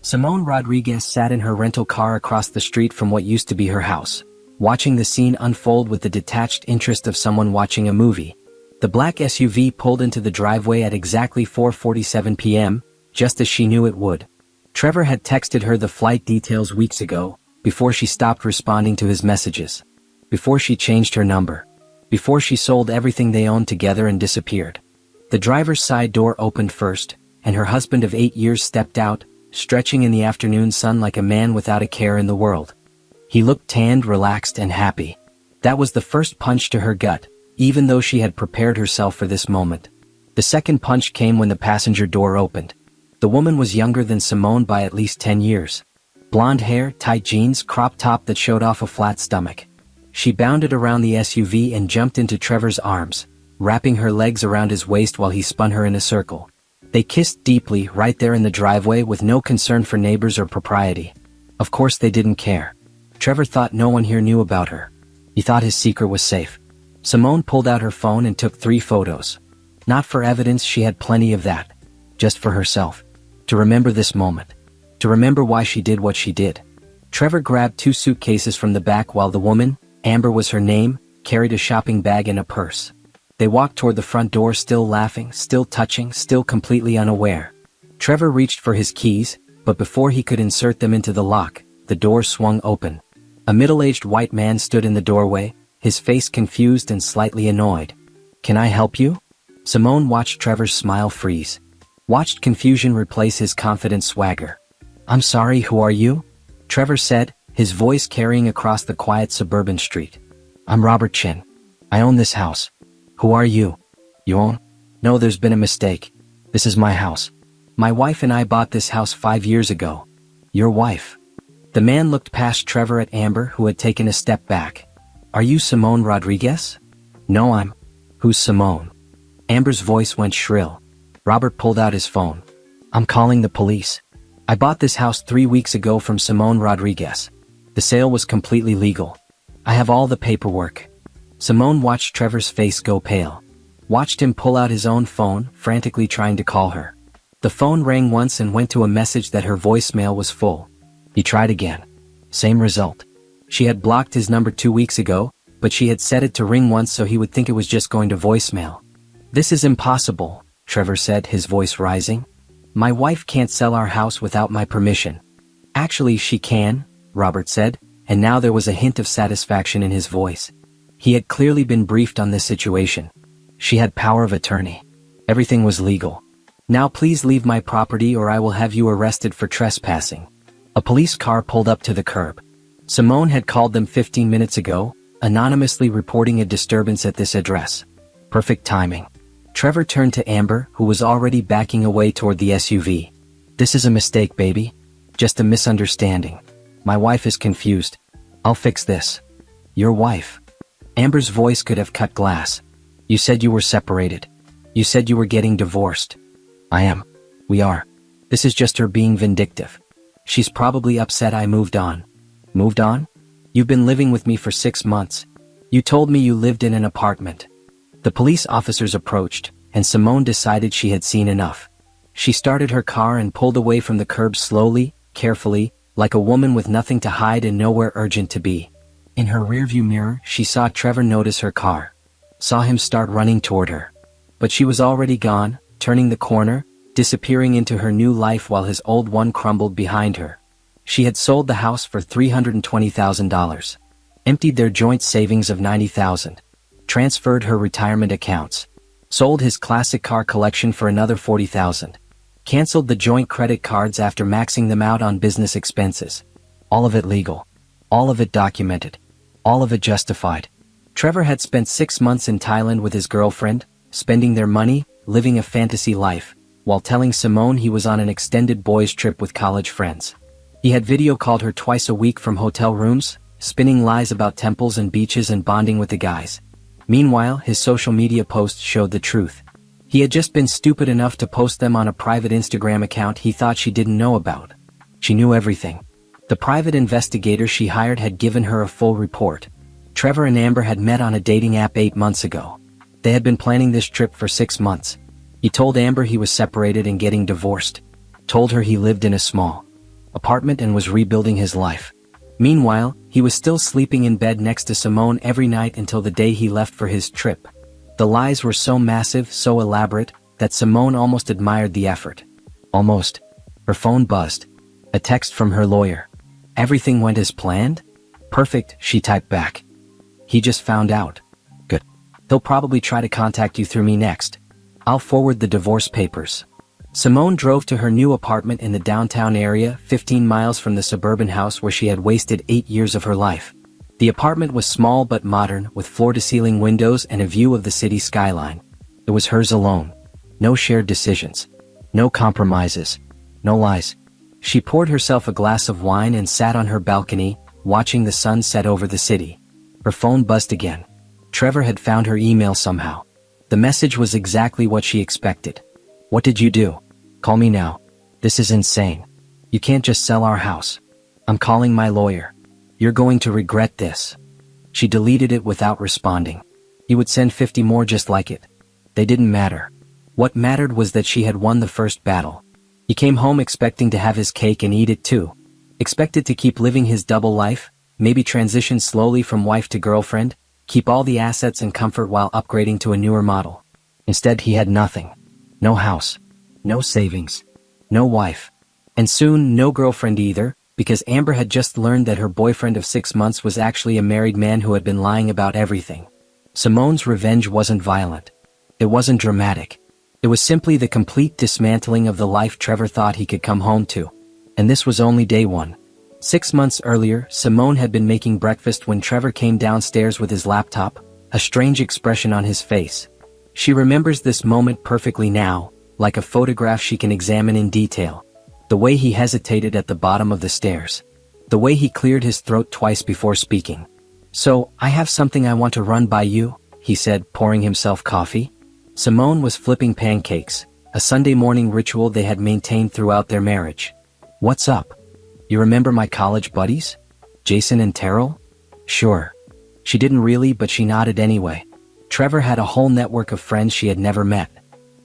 Simone Rodriguez sat in her rental car across the street from what used to be her house, watching the scene unfold with the detached interest of someone watching a movie. The black SUV pulled into the driveway at exactly 4:47 p.m., just as she knew it would. Trevor had texted her the flight details weeks ago, before she stopped responding to his messages. Before she changed her number. Before she sold everything they owned together and disappeared. The driver's side door opened first, and her husband of 8 years stepped out, stretching in the afternoon sun like a man without a care in the world. He looked tanned, relaxed, and happy. That was the first punch to her gut, even though she had prepared herself for this moment. The second punch came when the passenger door opened. The woman was younger than Simone by at least 10 years. Blonde hair, tight jeans, crop top that showed off a flat stomach. She bounded around the SUV and jumped into Trevor's arms, wrapping her legs around his waist while he spun her in a circle. They kissed deeply right there in the driveway with no concern for neighbors or propriety. Of course they didn't care. Trevor thought no one here knew about her. He thought his secret was safe. Simone pulled out her phone and took 3 photos. Not for evidence, she had plenty of that. Just for herself. To remember this moment. To remember why she did what she did. Trevor grabbed 2 suitcases from the back while the woman, Amber was her name, carried a shopping bag and a purse. They walked toward the front door, still laughing, still touching, still completely unaware. Trevor reached for his keys, but before he could insert them into the lock, the door swung open. A middle-aged white man stood in the doorway, his face confused and slightly annoyed. "Can I help you?" Simone watched Trevor's smile freeze. Watched confusion replace his confident swagger. "I'm sorry, who are you?" Trevor said, his voice carrying across the quiet suburban street. "I'm Robert Chin. I own this house." "Who are you?" "You own?" "No, there's been a mistake. This is my house. My wife and I bought this house 5 years ago." "Your wife?" The man looked past Trevor at Amber, who had taken a step back. "Are you Simone Rodriguez?" "No, I'm." "Who's Simone?" Amber's voice went shrill. Robert pulled out his phone. "I'm calling the police. I bought this house 3 weeks ago from Simone Rodriguez. The sale was completely legal. I have all the paperwork." Simone watched Trevor's face go pale. Watched him pull out his own phone, frantically trying to call her. The phone rang once and went to a message that her voicemail was full. He tried again. Same result. She had blocked his number 2 weeks ago, but she had set it to ring once so he would think it was just going to voicemail. "This is impossible," Trevor said, his voice rising. "My wife can't sell our house without my permission." "Actually, she can," Robert said, and now there was a hint of satisfaction in his voice. He had clearly been briefed on this situation. She had power of attorney. Everything was legal. "Now please leave my property or I will have you arrested for trespassing." A police car pulled up to the curb. Simone had called them 15 minutes ago, anonymously reporting a disturbance at this address. Perfect timing. Trevor turned to Amber, who was already backing away toward the SUV. "This is a mistake, baby. Just a misunderstanding. My wife is confused. I'll fix this." "Your wife?" Amber's voice could have cut glass. "You said you were separated. You said you were getting divorced." "I am. We are. This is just her being vindictive. She's probably upset I moved on." "Moved on? You've been living with me for 6 months. You told me you lived in an apartment." The police officers approached, and Simone decided she had seen enough. She started her car and pulled away from the curb slowly, carefully, like a woman with nothing to hide and nowhere urgent to be. In her rearview mirror, she saw Trevor notice her car. Saw him start running toward her. But she was already gone, turning the corner, disappearing into her new life while his old one crumbled behind her. She had sold the house for $320,000. Emptied their joint savings of $90,000. Transferred her retirement accounts. Sold his classic car collection for another $40,000. Canceled the joint credit cards after maxing them out on business expenses. All of it legal. All of it documented. All of it justified. Trevor had spent 6 months in Thailand with his girlfriend, spending their money, living a fantasy life, while telling Simone he was on an extended boys' trip with college friends. He had video called her twice a week from hotel rooms, spinning lies about temples and beaches and bonding with the guys. Meanwhile, his social media posts showed the truth. He had just been stupid enough to post them on a private Instagram account he thought she didn't know about. She knew everything. The private investigator she hired had given her a full report. Trevor and Amber had met on a dating app 8 months ago. They had been planning this trip for 6 months. He told Amber he was separated and getting divorced. Told her he lived in a small apartment and was rebuilding his life. Meanwhile, he was still sleeping in bed next to Simone every night until the day he left for his trip. The lies were so massive, so elaborate, that Simone almost admired the effort. Almost. Her phone buzzed. A text from her lawyer. Everything went as planned? Perfect, she typed back. He just found out. Good. He'll probably try to contact you through me next. I'll forward the divorce papers. Simone drove to her new apartment in the downtown area, 15 miles from the suburban house where she had wasted 8 years of her life. The apartment was small but modern, with floor-to-ceiling windows and a view of the city skyline. It was hers alone. No shared decisions. No compromises. No lies. She poured herself a glass of wine and sat on her balcony, watching the sun set over the city. Her phone buzzed again. Trevor had found her email somehow. The message was exactly what she expected. What did you do? Call me now. This is insane. You can't just sell our house. I'm calling my lawyer. You're going to regret this. She deleted it without responding. He would send 50 more just like it. They didn't matter. What mattered was that she had won the first battle. He came home expecting to have his cake and eat it too. Expected to keep living his double life, maybe transition slowly from wife to girlfriend, keep all the assets and comfort while upgrading to a newer model. Instead, he had nothing. No house. No savings. No wife. And soon, no girlfriend either, because Amber had just learned that her boyfriend of 6 months was actually a married man who had been lying about everything. Simone's revenge wasn't violent. It wasn't dramatic. It was simply the complete dismantling of the life Trevor thought he could come home to. And this was only day one. 6 months earlier, Simone had been making breakfast when Trevor came downstairs with his laptop, a strange expression on his face. She remembers this moment perfectly now, like a photograph she can examine in detail. The way he hesitated at the bottom of the stairs. The way he cleared his throat twice before speaking. So, I have something I want to run by you, he said, pouring himself coffee. Simone was flipping pancakes, a Sunday morning ritual they had maintained throughout their marriage. What's up? You remember my college buddies? Jason and Terrell? Sure. She didn't really, but she nodded anyway. Trevor had a whole network of friends she had never met.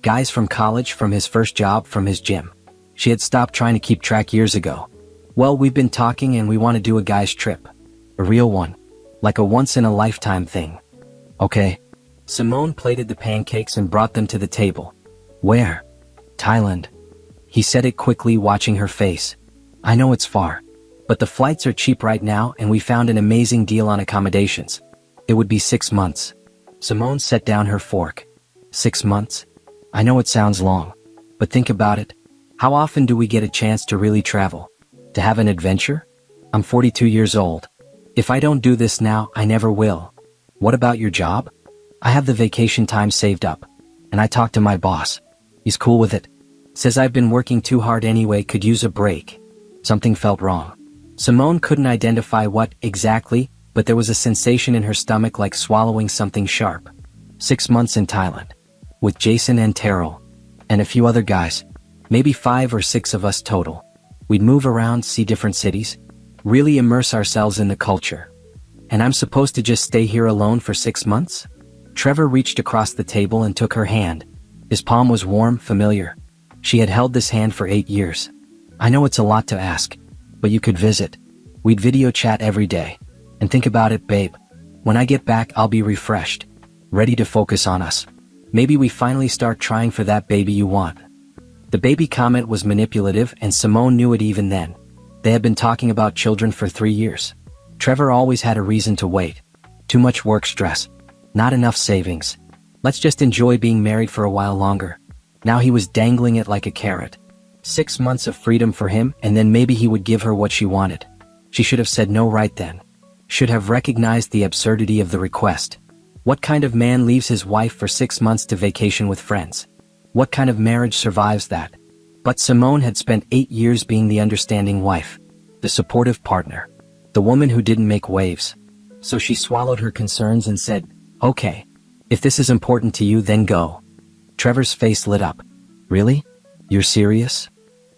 Guys from college, from his first job, from his gym. She had stopped trying to keep track years ago. Well, we've been talking and we want to do a guy's trip. A real one. Like a once-in-a-lifetime thing. Okay. Simone plated the pancakes and brought them to the table. Where? Thailand. He said it quickly, watching her face. I know it's far. But the flights are cheap right now and we found an amazing deal on accommodations. It would be 6 months. Simone set down her fork. 6 months? I know it sounds long. But think about it. How often do we get a chance to really travel? To have an adventure? I'm 42 years old. If I don't do this now, I never will. What about your job? I have the vacation time saved up. And I talked to my boss. He's cool with it. Says I've been working too hard anyway, could use a break. Something felt wrong. Simone couldn't identify what exactly, but there was a sensation in her stomach like swallowing something sharp. 6 months in Thailand. With Jason and Terrell. And a few other guys. Maybe 5 or 6 of us total. We'd move around, see different cities. Really immerse ourselves in the culture. And I'm supposed to just stay here alone for 6 months? Trevor reached across the table and took her hand. His palm was warm, familiar. She had held this hand for 8 years. I know it's a lot to ask. But you could visit. We'd video chat every day. And think about it, babe. When I get back, I'll be refreshed. Ready to focus on us. Maybe we finally start trying for that baby you want. The baby comment was manipulative and Simone knew it even then. They had been talking about children for 3 years. Trevor always had a reason to wait. Too much work stress. Not enough savings. Let's just enjoy being married for a while longer. Now he was dangling it like a carrot. 6 months of freedom for him and then maybe he would give her what she wanted. She should have said no right then. Should have recognized the absurdity of the request. What kind of man leaves his wife for 6 months to vacation with friends? What kind of marriage survives that? But Simone had spent 8 years being the understanding wife. The supportive partner. The woman who didn't make waves. So she swallowed her concerns and said, okay. If this is important to you, then go. Trevor's face lit up. Really? You're serious?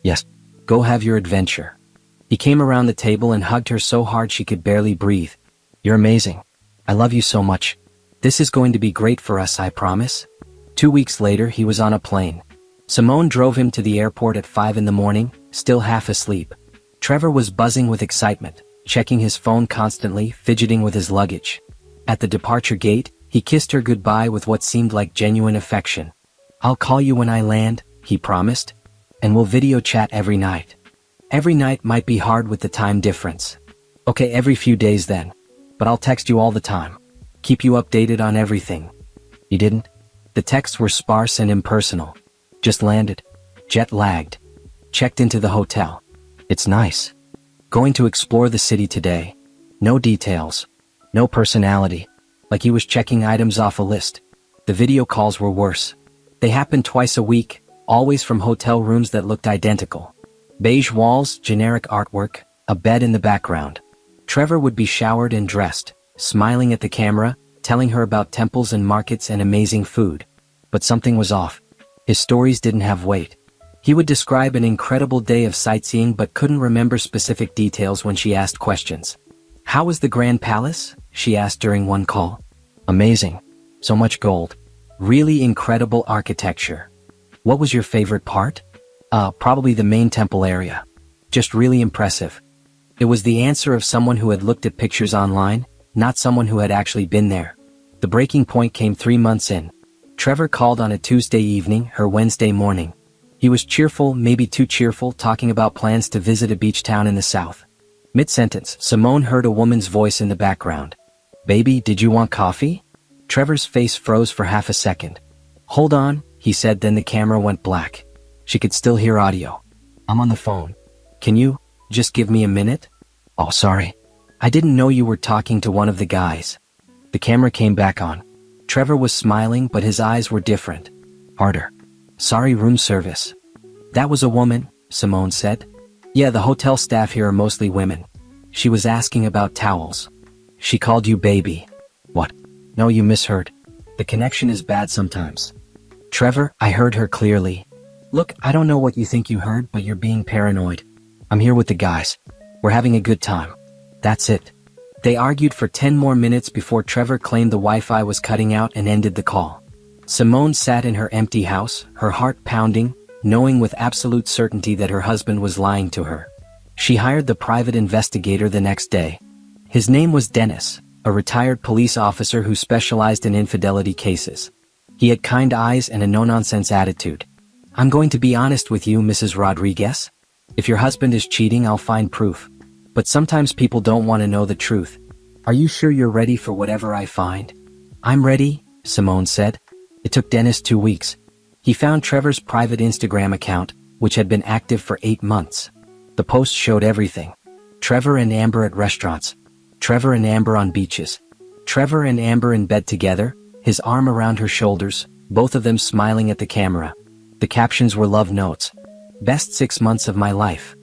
Yes. Go have your adventure. He came around the table and hugged her so hard she could barely breathe. You're amazing. I love you so much. This is going to be great for us, I promise. 2 weeks later, he was on a plane. Simone drove him to the airport at 5 in the morning, still half asleep. Trevor was buzzing with excitement, checking his phone constantly, fidgeting with his luggage. At the departure gate, he kissed her goodbye with what seemed like genuine affection. "I'll call you when I land," he promised. "And we'll video chat every night." Every night might be hard with the time difference. "Okay, every few days then. But I'll text you all the time. Keep you updated on everything." He didn't. The texts were sparse and impersonal. "Just landed. Jet lagged. Checked into the hotel. It's nice. Going to explore the city today." No details. No personality. Like he was checking items off a list. The video calls were worse. They happened twice a week, always from hotel rooms that looked identical. Beige walls, generic artwork, a bed in the background. Trevor would be showered and dressed, smiling at the camera, telling her about temples and markets and amazing food. But something was off. His stories didn't have weight. He would describe an incredible day of sightseeing but couldn't remember specific details when she asked questions. "How was the Grand Palace?" she asked during one call. "Amazing. So much gold. Really incredible architecture." "What was your favorite part?" Probably the main temple area. Just really impressive." It was the answer of someone who had looked at pictures online, not someone who had actually been there. The breaking point came 3 months in. Trevor called on a Tuesday evening, her Wednesday morning. He was cheerful, maybe too cheerful, talking about plans to visit a beach town in the south. Mid-sentence, Simone heard a woman's voice in the background. "Baby, did you want coffee?" Trevor's face froze for half a second. "Hold on," he said, then the camera went black. She could still hear audio. "I'm on the phone. Can you just give me a minute?" "Oh, sorry. I didn't know you were talking to one of the guys." The camera came back on. Trevor was smiling, but his eyes were different. Harder. "Sorry, room service." "That was a woman," Simone said. "Yeah, the hotel staff here are mostly women. She was asking about towels." "She called you baby." "What?" "No, you misheard. The connection is bad sometimes." "Trevor, I heard her clearly." "Look, I don't know what you think you heard, but you're being paranoid. I'm here with the guys. We're having a good time. That's it." They argued for 10 more minutes before Trevor claimed the Wi-Fi was cutting out and ended the call. Simone sat in her empty house, her heart pounding, knowing with absolute certainty that her husband was lying to her. She hired the private investigator the next day. His name was Dennis, a retired police officer who specialized in infidelity cases. He had kind eyes and a no-nonsense attitude. "I'm going to be honest with you, Mrs. Rodriguez. If your husband is cheating, I'll find proof. But sometimes people don't want to know the truth. Are you sure you're ready for whatever I find?" "I'm ready," Simone said. It took Dennis 2 weeks. He found Trevor's private Instagram account, which had been active for 8 months. The post showed everything. Trevor and Amber at restaurants. Trevor and Amber on beaches. Trevor and Amber in bed together, his arm around her shoulders, both of them smiling at the camera. The captions were love notes. "Best 6 months of my life.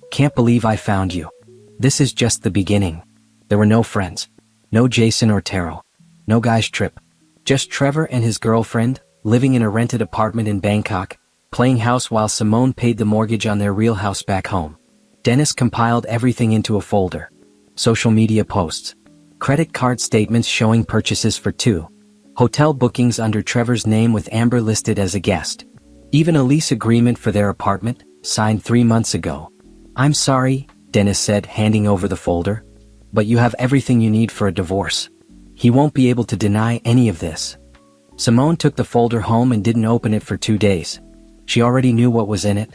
Can't believe I found you. This is just the beginning." There were no friends. No Jason or Terrell. No guy's trip. Just Trevor and his girlfriend, living in a rented apartment in Bangkok, playing house while Simone paid the mortgage on their real house back home. Dennis compiled everything into a folder. Social media posts. Credit card statements showing purchases for 2. Hotel bookings under Trevor's name with Amber listed as a guest. Even a lease agreement for their apartment, signed 3 months ago. "I'm sorry," Dennis said, handing over the folder. "But you have everything you need for a divorce. He won't be able to deny any of this." Simone took the folder home and didn't open it for 2 days. She already knew what was in it.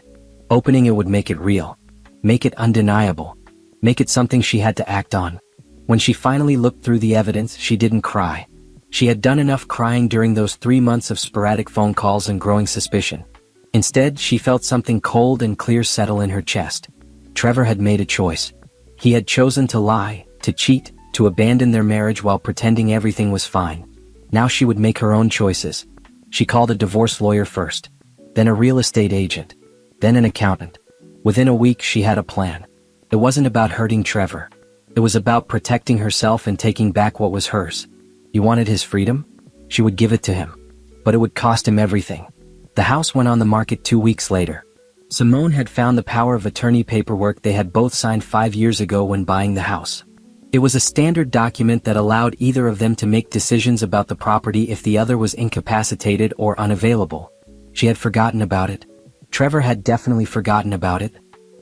Opening it would make it real. Make it undeniable. Make it something she had to act on. When she finally looked through the evidence, she didn't cry. She had done enough crying during those 3 months of sporadic phone calls and growing suspicion. Instead, she felt something cold and clear settle in her chest. Trevor had made a choice. He had chosen to lie, to cheat, to abandon their marriage while pretending everything was fine. Now she would make her own choices. She called a divorce lawyer first, then a real estate agent, then an accountant. Within a week, she had a plan. It wasn't about hurting Trevor. It was about protecting herself and taking back what was hers. He wanted his freedom? She would give it to him. But it would cost him everything. The house went on the market 2 weeks later. Simone had found the power of attorney paperwork they had both signed 5 years ago when buying the house. It was a standard document that allowed either of them to make decisions about the property if the other was incapacitated or unavailable. She had forgotten about it. Trevor had definitely forgotten about it.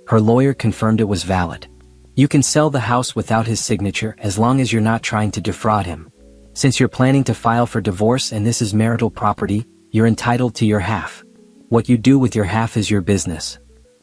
Her lawyer confirmed it was valid. You can sell the house without his signature as long as you're not trying to defraud him. Since you're planning to file for divorce and this is marital property, you're entitled to your half. What you do with your half is your business.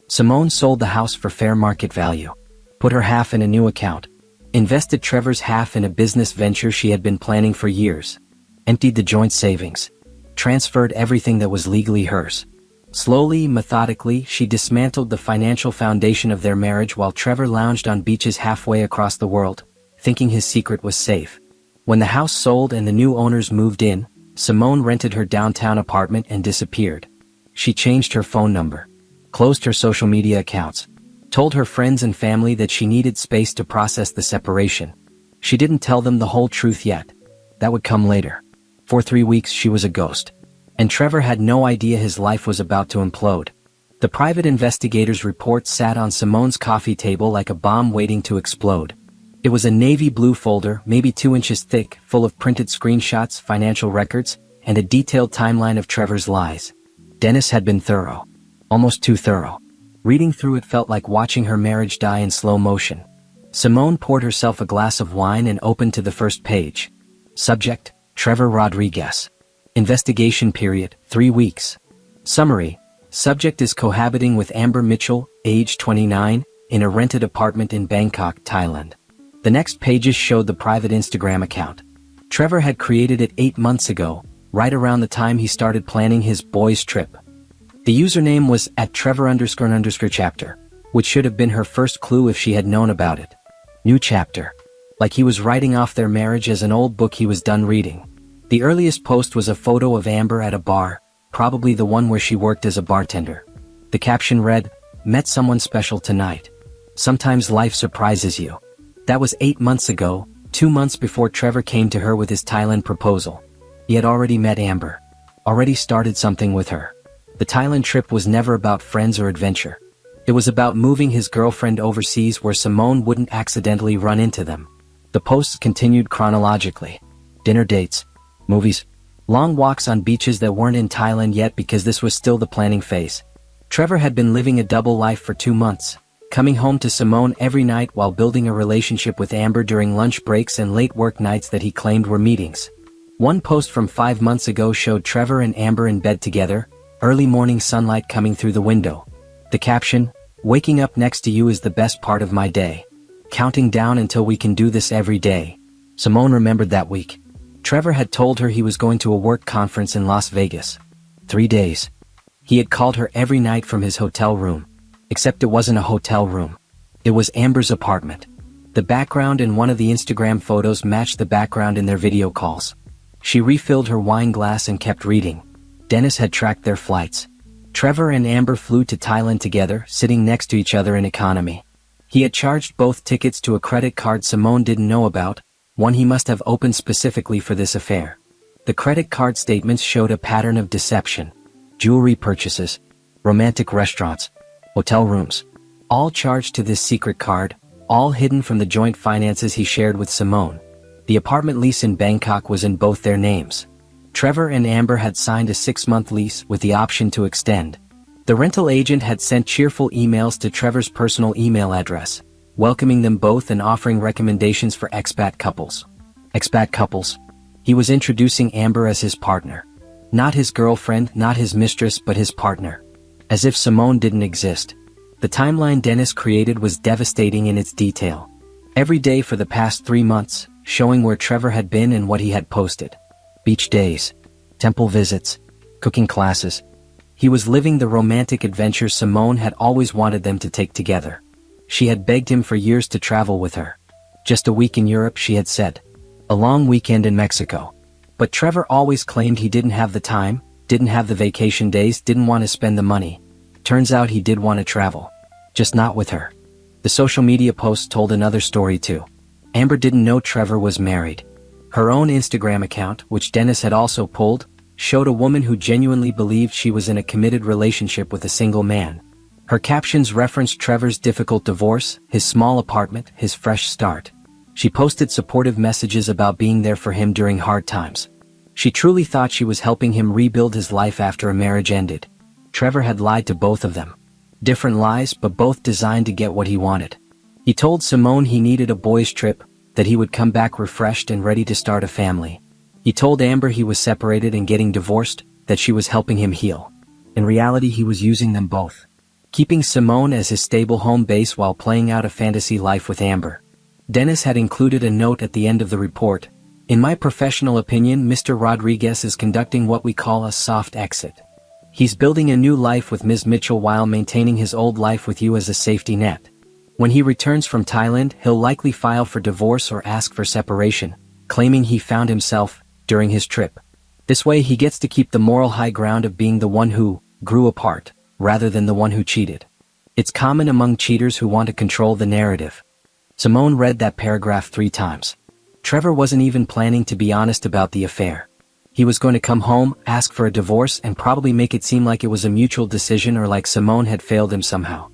Simone sold the house for fair market value. Put her half in a new account. Invested Trevor's half in a business venture she had been planning for years. Emptied the joint savings. Transferred everything that was legally hers. Slowly, methodically, she dismantled the financial foundation of their marriage while Trevor lounged on beaches halfway across the world, thinking his secret was safe. When the house sold and the new owners moved in, Simone rented her downtown apartment and disappeared. She changed her phone number, closed her social media accounts, told her friends and family that she needed space to process the separation. She didn't tell them the whole truth yet. That would come later. For 3 weeks she was a ghost. And Trevor had no idea his life was about to implode. The private investigator's report sat on Simone's coffee table like a bomb waiting to explode. It was a navy blue folder, maybe 2 inches thick, full of printed screenshots, financial records, and a detailed timeline of Trevor's lies. Dennis had been thorough. Almost too thorough. Reading through it felt like watching her marriage die in slow motion. Simone poured herself a glass of wine and opened to the first page. Subject: Trevor Rodriguez. Investigation period: 3 weeks. Summary: subject is cohabiting with Amber Mitchell, age 29, in a rented apartment in Bangkok, Thailand. The next pages showed the private Instagram account. Trevor had created it 8 months ago, right around the time he started planning his boys' trip. The username was @Trevor__chapter, which should have been her first clue if she had known about it. New chapter. Like he was writing off their marriage as an old book he was done reading. The earliest post was a photo of Amber at a bar, probably the one where she worked as a bartender. The caption read, "Met someone special tonight. Sometimes life surprises you." That was 8 months ago, 2 months before Trevor came to her with his Thailand proposal. He had already met Amber. Already started something with her. The Thailand trip was never about friends or adventure. It was about moving his girlfriend overseas where Simone wouldn't accidentally run into them. The posts continued chronologically. Dinner dates. Movies. Long walks on beaches that weren't in Thailand yet because this was still the planning phase. Trevor had been living a double life for 2 months, coming home to Simone every night while building a relationship with Amber during lunch breaks and late work nights that he claimed were meetings. One post from 5 months ago showed Trevor and Amber in bed together, early morning sunlight coming through the window. The caption: "Waking up next to you is the best part of my day. Counting down until we can do this every day." Simone remembered that week. Trevor had told her he was going to a work conference in Las Vegas. 3 days. He had called her every night from his hotel room. Except it wasn't a hotel room. It was Amber's apartment. The background in one of the Instagram photos matched the background in their video calls. She refilled her wine glass and kept reading. Dennis had tracked their flights. Trevor and Amber flew to Thailand together, sitting next to each other in economy. He had charged both tickets to a credit card Simone didn't know about, one he must have opened specifically for this affair. The credit card statements showed a pattern of deception. Jewelry purchases, romantic restaurants, hotel rooms, all charged to this secret card, all hidden from the joint finances he shared with Simone. The apartment lease in Bangkok was in both their names. Trevor and Amber had signed a 6-month lease with the option to extend. The rental agent had sent cheerful emails to Trevor's personal email address, welcoming them both and offering recommendations for expat couples. Expat couples? He was introducing Amber as his partner. Not his girlfriend, not his mistress, but his partner. As if Simone didn't exist. The timeline Dennis created was devastating in its detail. Every day for the past 3 months, showing where Trevor had been and what he had posted. Beach days, temple visits, cooking classes. He was living the romantic adventure Simone had always wanted them to take together. She had begged him for years to travel with her. Just a week in Europe, she had said. A long weekend in Mexico. But Trevor always claimed he didn't have the time, didn't have the vacation days, didn't want to spend the money. Turns out he did want to travel. Just not with her. The social media posts told another story too. Amber didn't know Trevor was married. Her own Instagram account, which Dennis had also pulled, showed a woman who genuinely believed she was in a committed relationship with a single man. Her captions referenced Trevor's difficult divorce, his small apartment, his fresh start. She posted supportive messages about being there for him during hard times. She truly thought she was helping him rebuild his life after a marriage ended. Trevor had lied to both of them. Different lies, but both designed to get what he wanted. He told Simone he needed a boys' trip, that he would come back refreshed and ready to start a family. He told Amber he was separated and getting divorced, that she was helping him heal. In reality, he was using them both, keeping Simone as his stable home base while playing out a fantasy life with Amber. Dennis had included a note at the end of the report. In my professional opinion, Mr. Rodriguez is conducting what we call a soft exit. He's building a new life with Ms. Mitchell while maintaining his old life with you as a safety net. When he returns from Thailand, he'll likely file for divorce or ask for separation, claiming he found himself during his trip. This way he gets to keep the moral high ground of being the one who grew apart, rather than the one who cheated. It's common among cheaters who want to control the narrative. Simone read that paragraph 3 times. Trevor wasn't even planning to be honest about the affair. He was going to come home, ask for a divorce, and probably make it seem like it was a mutual decision or like Simone had failed him somehow.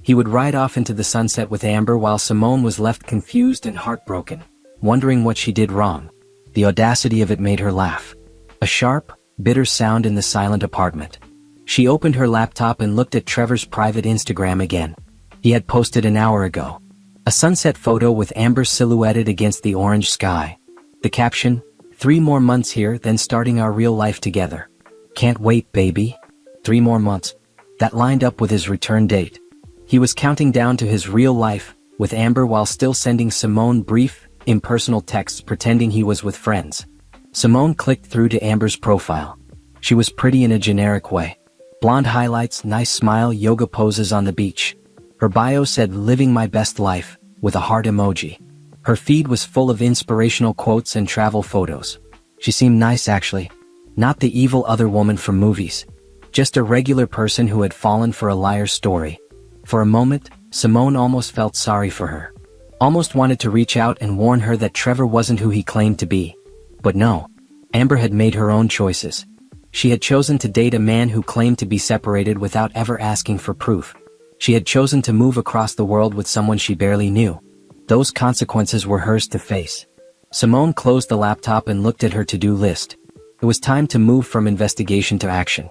He would ride off into the sunset with Amber while Simone was left confused and heartbroken, wondering what she did wrong. The audacity of it made her laugh. A sharp, bitter sound in the silent apartment. She opened her laptop and looked at Trevor's private Instagram again. He had posted an hour ago. A sunset photo with Amber silhouetted against the orange sky. The caption, 3 more months here, then starting our real life together. Can't wait, baby. 3 more months. That lined up with his return date. He was counting down to his real life with Amber while still sending Simone brief, impersonal texts pretending he was with friends. Simone clicked through to Amber's profile. She was pretty in a generic way. Blonde highlights, nice smile, yoga poses on the beach. Her bio said living my best life, with a heart emoji. Her feed was full of inspirational quotes and travel photos. She seemed nice actually. Not the evil other woman from movies. Just a regular person who had fallen for a liar's story. For a moment, Simone almost felt sorry for her. Almost wanted to reach out and warn her that Trevor wasn't who he claimed to be. But no. Amber had made her own choices. She had chosen to date a man who claimed to be separated without ever asking for proof. She had chosen to move across the world with someone she barely knew. Those consequences were hers to face. Simone closed the laptop and looked at her to-do list. It was time to move from investigation to action.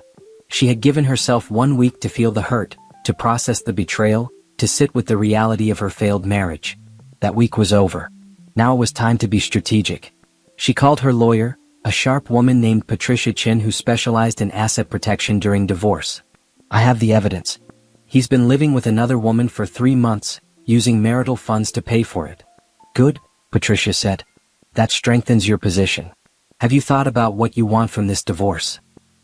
She had given herself 1 week to feel the hurt, to process the betrayal, to sit with the reality of her failed marriage. That week was over. Now it was time to be strategic. She called her lawyer, a sharp woman named Patricia Chin who specialized in asset protection during divorce. I have the evidence. He's been living with another woman for 3 months, using marital funds to pay for it. Good, Patricia said. That strengthens your position. Have you thought about what you want from this divorce?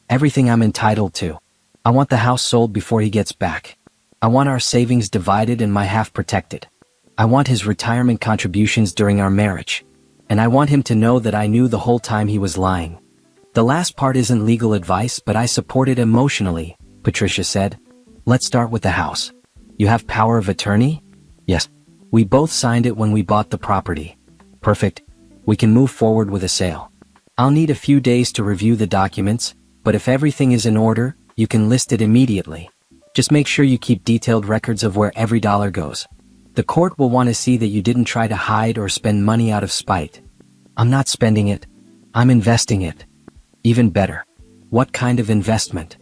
Everything I'm entitled to. I want the house sold before he gets back. I want our savings divided and my half protected. I want his retirement contributions during our marriage. And I want him to know that I knew the whole time he was lying. The last part isn't legal advice, but I support it emotionally, Patricia said. Let's start with the house. You have power of attorney? Yes. We both signed it when we bought the property. Perfect. We can move forward with a sale. I'll need a few days to review the documents, but if everything is in order, you can list it immediately. Just make sure you keep detailed records of where every dollar goes. The court will want to see that you didn't try to hide or spend money out of spite. I'm not spending it. I'm investing it. Even better. What kind of investment?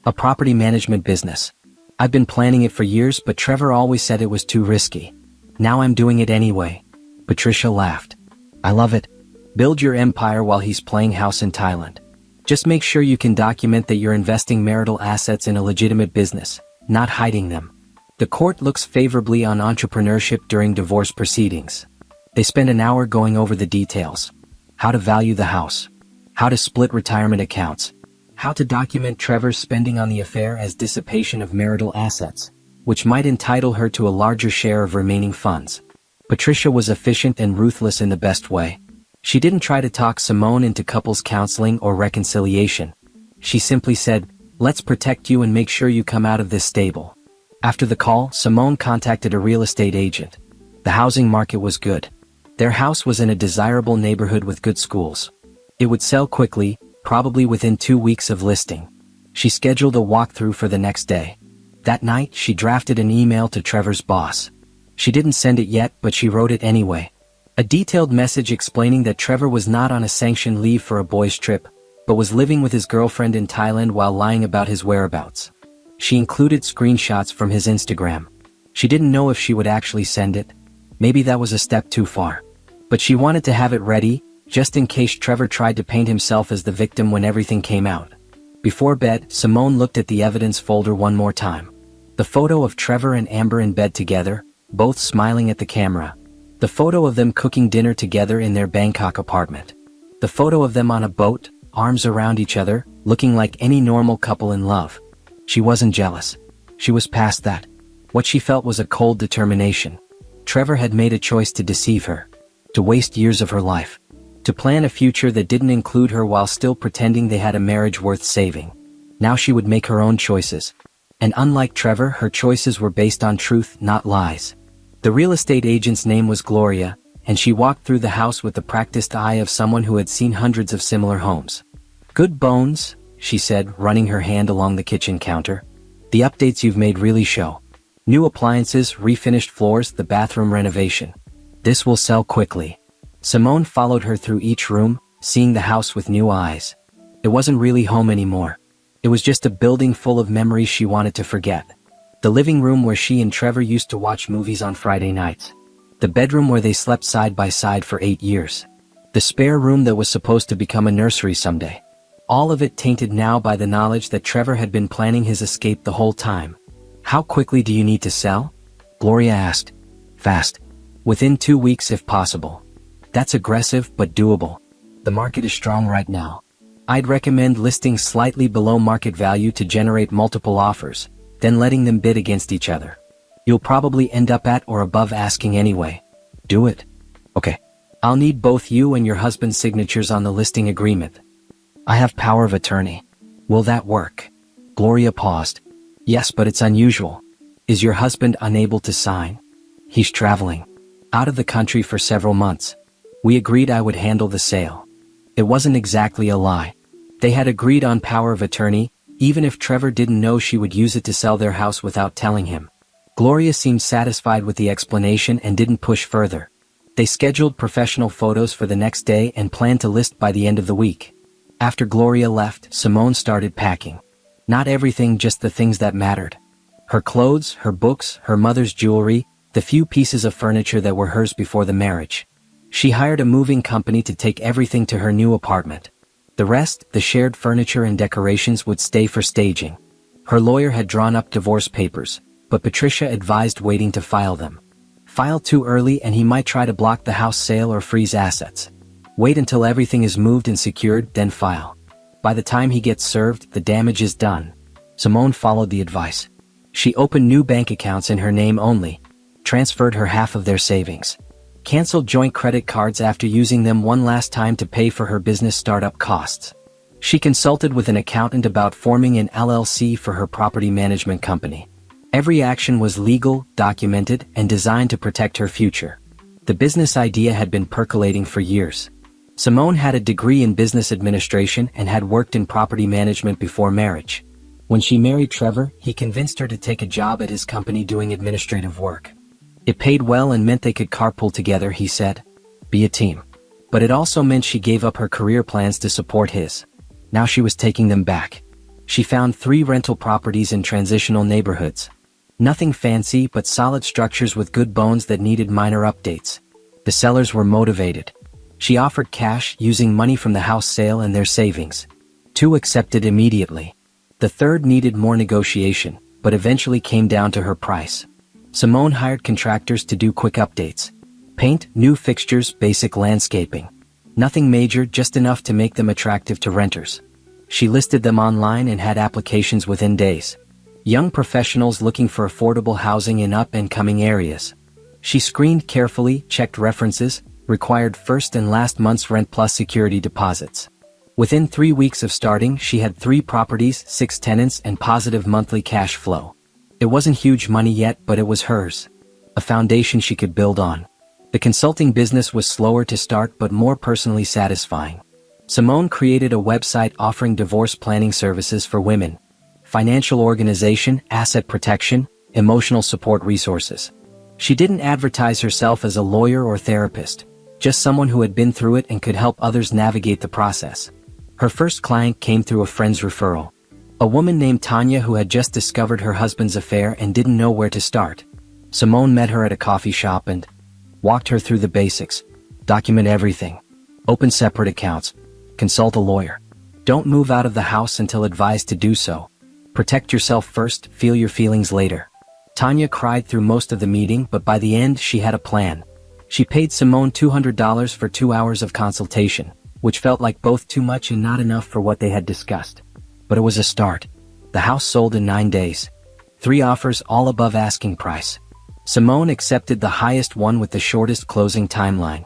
A property management business. I've been planning it for years, but Trevor always said it was too risky. Now I'm doing it anyway. Patricia laughed. I love it. Build your empire while he's playing house in Thailand. Just make sure you can document that you're investing marital assets in a legitimate business, not hiding them. The court looks favorably on entrepreneurship during divorce proceedings. They spend an hour going over the details. How to value the house. How to split retirement accounts. How to document Trevor's spending on the affair as dissipation of marital assets, which might entitle her to a larger share of remaining funds. Patricia was efficient and ruthless in the best way. She didn't try to talk Simone into couples counseling or reconciliation. She simply said, let's protect you and make sure you come out of this stable. After the call, Simone contacted a real estate agent. The housing market was good. Their house was in a desirable neighborhood with good schools. It would sell quickly, probably within 2 weeks of listing. She scheduled a walkthrough for the next day. That night, she drafted an email to Trevor's boss. She didn't send it yet, but she wrote it anyway. A detailed message explaining that Trevor was not on a sanctioned leave for a boys' trip, but was living with his girlfriend in Thailand while lying about his whereabouts. She included screenshots from his Instagram. She didn't know if she would actually send it. Maybe that was a step too far. But she wanted to have it ready, just in case Trevor tried to paint himself as the victim when everything came out. Before bed, Simone looked at the evidence folder one more time. The photo of Trevor and Amber in bed together, both smiling at the camera. The photo of them cooking dinner together in their Bangkok apartment. The photo of them on a boat, arms around each other, looking like any normal couple in love. She wasn't jealous. She was past that. What she felt was a cold determination. Trevor had made a choice to deceive her. To waste years of her life. To plan a future that didn't include her while still pretending they had a marriage worth saving. Now she would make her own choices. And unlike Trevor, her choices were based on truth, not lies. The real estate agent's name was Gloria, and she walked through the house with the practiced eye of someone who had seen hundreds of similar homes. "Good bones," she said, running her hand along the kitchen counter. "The updates you've made really show. New appliances, refinished floors, the bathroom renovation. This will sell quickly." Simone followed her through each room, seeing the house with new eyes. It wasn't really home anymore. It was just a building full of memories she wanted to forget. The living room where she and Trevor used to watch movies on Friday nights. The bedroom where they slept side by side for 8 years. The spare room that was supposed to become a nursery someday. All of it tainted now by the knowledge that Trevor had been planning his escape the whole time. "How quickly do you need to sell?" Gloria asked. "Fast. Within 2 weeks if possible." "That's aggressive but doable. The market is strong right now. I'd recommend listing slightly below market value to generate multiple offers, then letting them bid against each other. You'll probably end up at or above asking anyway. Do it." "Okay. I'll need both you and your husband's signatures on the listing agreement." "I have power of attorney. Will that work?" Gloria paused. "Yes, but it's unusual. Is your husband unable to sign?" "He's traveling. Out of the country for several months. We agreed I would handle the sale." It wasn't exactly a lie. They had agreed on power of attorney, even if Trevor didn't know she would use it to sell their house without telling him. Gloria seemed satisfied with the explanation and didn't push further. They scheduled professional photos for the next day and planned to list by the end of the week. After Gloria left, Simone started packing. Not everything, just the things that mattered. Her clothes, her books, her mother's jewelry, the few pieces of furniture that were hers before the marriage. She hired a moving company to take everything to her new apartment. The rest, the shared furniture and decorations, would stay for staging. Her lawyer had drawn up divorce papers, but Patricia advised waiting to file them. File too early and he might try to block the house sale or freeze assets. Wait until everything is moved and secured, then file. By the time he gets served, the damage is done. Simone followed the advice. She opened new bank accounts in her name only, transferred her half of their savings. Canceled joint credit cards after using them one last time to pay for her business startup costs. She consulted with an accountant about forming an LLC for her property management company. Every action was legal, documented, and designed to protect her future. The business idea had been percolating for years. Simone had a degree in business administration and had worked in property management before marriage. When she married Trevor, he convinced her to take a job at his company doing administrative work. It paid well and meant they could carpool together, he said. Be a team. But it also meant she gave up her career plans to support his. Now she was taking them back. She found 3 rental properties in transitional neighborhoods. Nothing fancy, but solid structures with good bones that needed minor updates. The sellers were motivated. She offered cash using money from the house sale and their savings. 2 accepted immediately. The third needed more negotiation, but eventually came down to her price. Simone hired contractors to do quick updates. Paint, new fixtures, basic landscaping. Nothing major, just enough to make them attractive to renters. She listed them online and had applications within days. Young professionals looking for affordable housing in up-and-coming areas. She screened carefully, checked references, required first and last month's rent plus security deposits. Within 3 weeks of starting, she had 3 properties, 6 tenants, and positive monthly cash flow. It wasn't huge money yet, but it was hers. A foundation she could build on. The consulting business was slower to start but more personally satisfying. Simone created a website offering divorce planning services for women. Financial organization, asset protection, emotional support resources. She didn't advertise herself as a lawyer or therapist, just someone who had been through it and could help others navigate the process. Her first client came through a friend's referral. A woman named Tanya who had just discovered her husband's affair and didn't know where to start. Simone met her at a coffee shop and walked her through the basics. Document everything. Open separate accounts. Consult a lawyer. Don't move out of the house until advised to do so. Protect yourself first, feel your feelings later. Tanya cried through most of the meeting, but by the end she had a plan. She paid Simone $200 for 2 hours of consultation, which felt like both too much and not enough for what they had discussed. But it was a start. The house sold in 9 days. 3 offers, all above asking price. Simone accepted the highest one with the shortest closing timeline.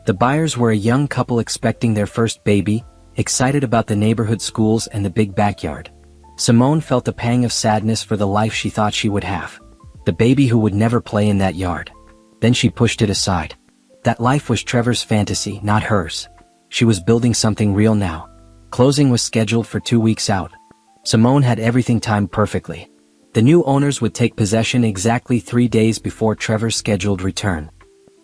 The buyers were a young couple expecting their first baby, excited about the neighborhood schools and the big backyard. Simone felt a pang of sadness for the life she thought she would have. The baby who would never play in that yard. Then she pushed it aside. That life was Trevor's fantasy, not hers. She was building something real now. Closing was scheduled for 2 weeks out. Simone had everything timed perfectly. The new owners would take possession exactly 3 days before Trevor's scheduled return.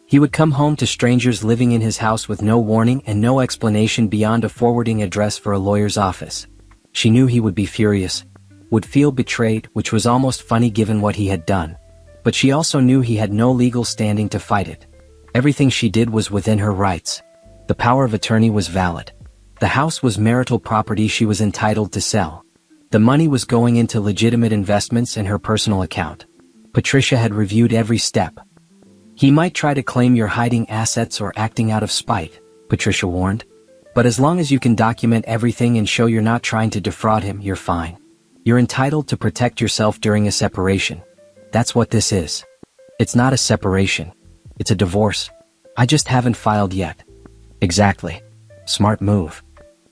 He would come home to strangers living in his house with no warning and no explanation beyond a forwarding address for a lawyer's office. She knew he would be furious, would feel betrayed, which was almost funny given what he had done. But she also knew he had no legal standing to fight it. Everything she did was within her rights. The power of attorney was valid. The house was marital property she was entitled to sell. The money was going into legitimate investments in her personal account. Patricia had reviewed every step. He might try to claim you're hiding assets or acting out of spite, Patricia warned. But as long as you can document everything and show you're not trying to defraud him, you're fine. You're entitled to protect yourself during a separation. That's what this is. It's not a separation. It's a divorce. I just haven't filed yet. Exactly. Smart move.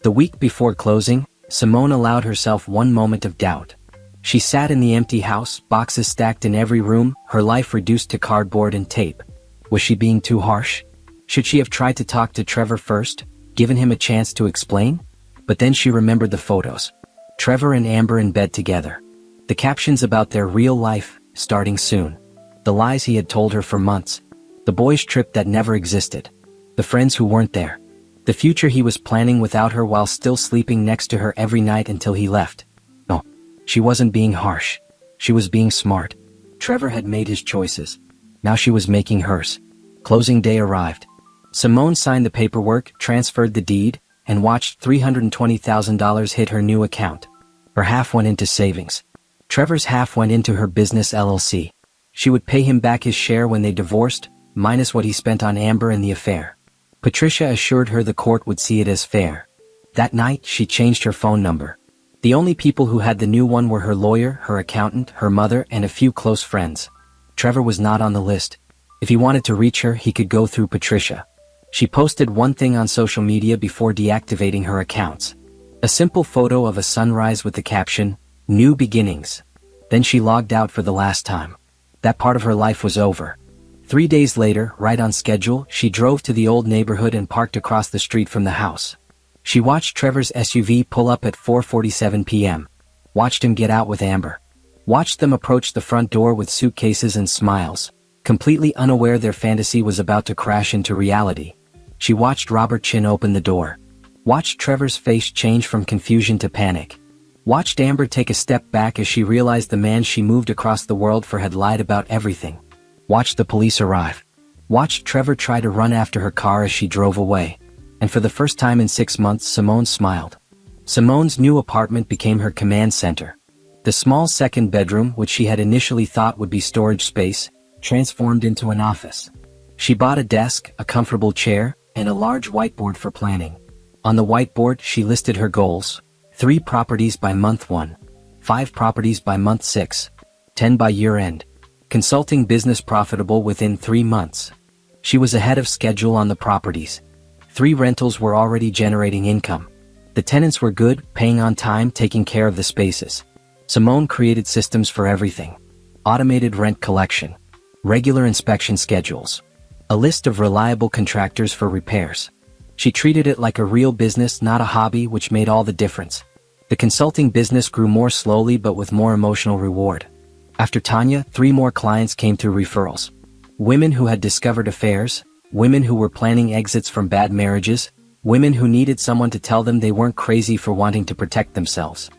The week before closing, Simone allowed herself one moment of doubt. She sat in the empty house, boxes stacked in every room, her life reduced to cardboard and tape. Was she being too harsh? Should she have tried to talk to Trevor first, given him a chance to explain? But then she remembered the photos. Trevor and Amber in bed together. The captions about their real life, starting soon. The lies he had told her for months. The boys' trip that never existed. The friends who weren't there. The future he was planning without her while still sleeping next to her every night until he left. No, she wasn't being harsh. She was being smart. Trevor had made his choices. Now she was making hers. Closing day arrived. Simone signed the paperwork, transferred the deed, and watched $320,000 hit her new account. Her half went into savings. Trevor's half went into her business LLC. She would pay him back his share when they divorced, minus what he spent on Amber and the affair. Patricia assured her the court would see it as fair. That night, she changed her phone number. The only people who had the new one were her lawyer, her accountant, her mother, and a few close friends. Trevor was not on the list. If he wanted to reach her, he could go through Patricia. She posted one thing on social media before deactivating her accounts. A simple photo of a sunrise with the caption, "New Beginnings." Then she logged out for the last time. That part of her life was over. 3 days later, right on schedule, she drove to the old neighborhood and parked across the street from the house. She watched Trevor's SUV pull up at 4:47 p.m. Watched him get out with Amber. Watched them approach the front door with suitcases and smiles, completely unaware their fantasy was about to crash into reality. She watched Robert Chin open the door. Watched Trevor's face change from confusion to panic. Watched Amber take a step back as she realized the man she moved across the world for had lied about everything. Watched the police arrive. Watched Trevor try to run after her car as she drove away. And for the first time in 6 months, Simone smiled. Simone's new apartment became her command center. The small second bedroom, which she had initially thought would be storage space, transformed into an office. She bought a desk, a comfortable chair, and a large whiteboard for planning. On the whiteboard, she listed her goals: 3 properties by month 1, 5 properties by month 6, 10 by year end. Consulting business profitable within 3 months. She was ahead of schedule on the properties. 3 rentals were already generating income. The tenants were good, paying on time, taking care of the spaces. Simone created systems for everything. Automated rent collection. Regular inspection schedules. A list of reliable contractors for repairs. She treated it like a real business, not a hobby, which made all the difference. The consulting business grew more slowly but with more emotional reward. After Tanya, 3 more clients came through referrals. Women who had discovered affairs, women who were planning exits from bad marriages, women who needed someone to tell them they weren't crazy for wanting to protect themselves.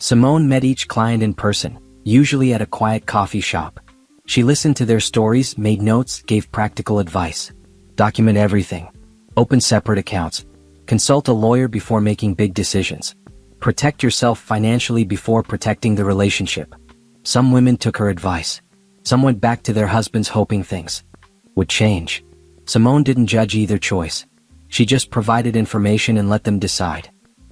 Simone met each client in person, usually at a quiet coffee shop. She listened to their stories, made notes, gave practical advice. Document everything. Open separate accounts. Consult a lawyer before making big decisions. Protect yourself financially before protecting the relationship. Some women took her advice. Some went back to their husbands hoping things would change. Simone didn't judge either choice. She just provided information and let them decide.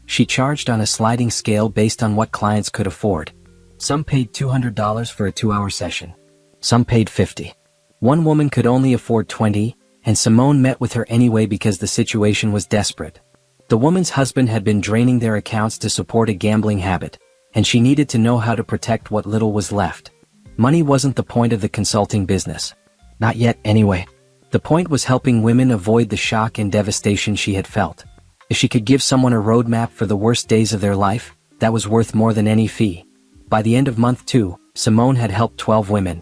She charged on a sliding scale based on what clients could afford. Some paid $200 for a 2-hour session. Some paid $50. One woman could only afford $20, and Simone met with her anyway because the situation was desperate. The woman's husband had been draining their accounts to support a gambling habit, and she needed to know how to protect what little was left. Money wasn't the point of the consulting business. Not yet, anyway. The point was helping women avoid the shock and devastation she had felt. If she could give someone a roadmap for the worst days of their life, that was worth more than any fee. By the end of month 2, Simone had helped 12 women.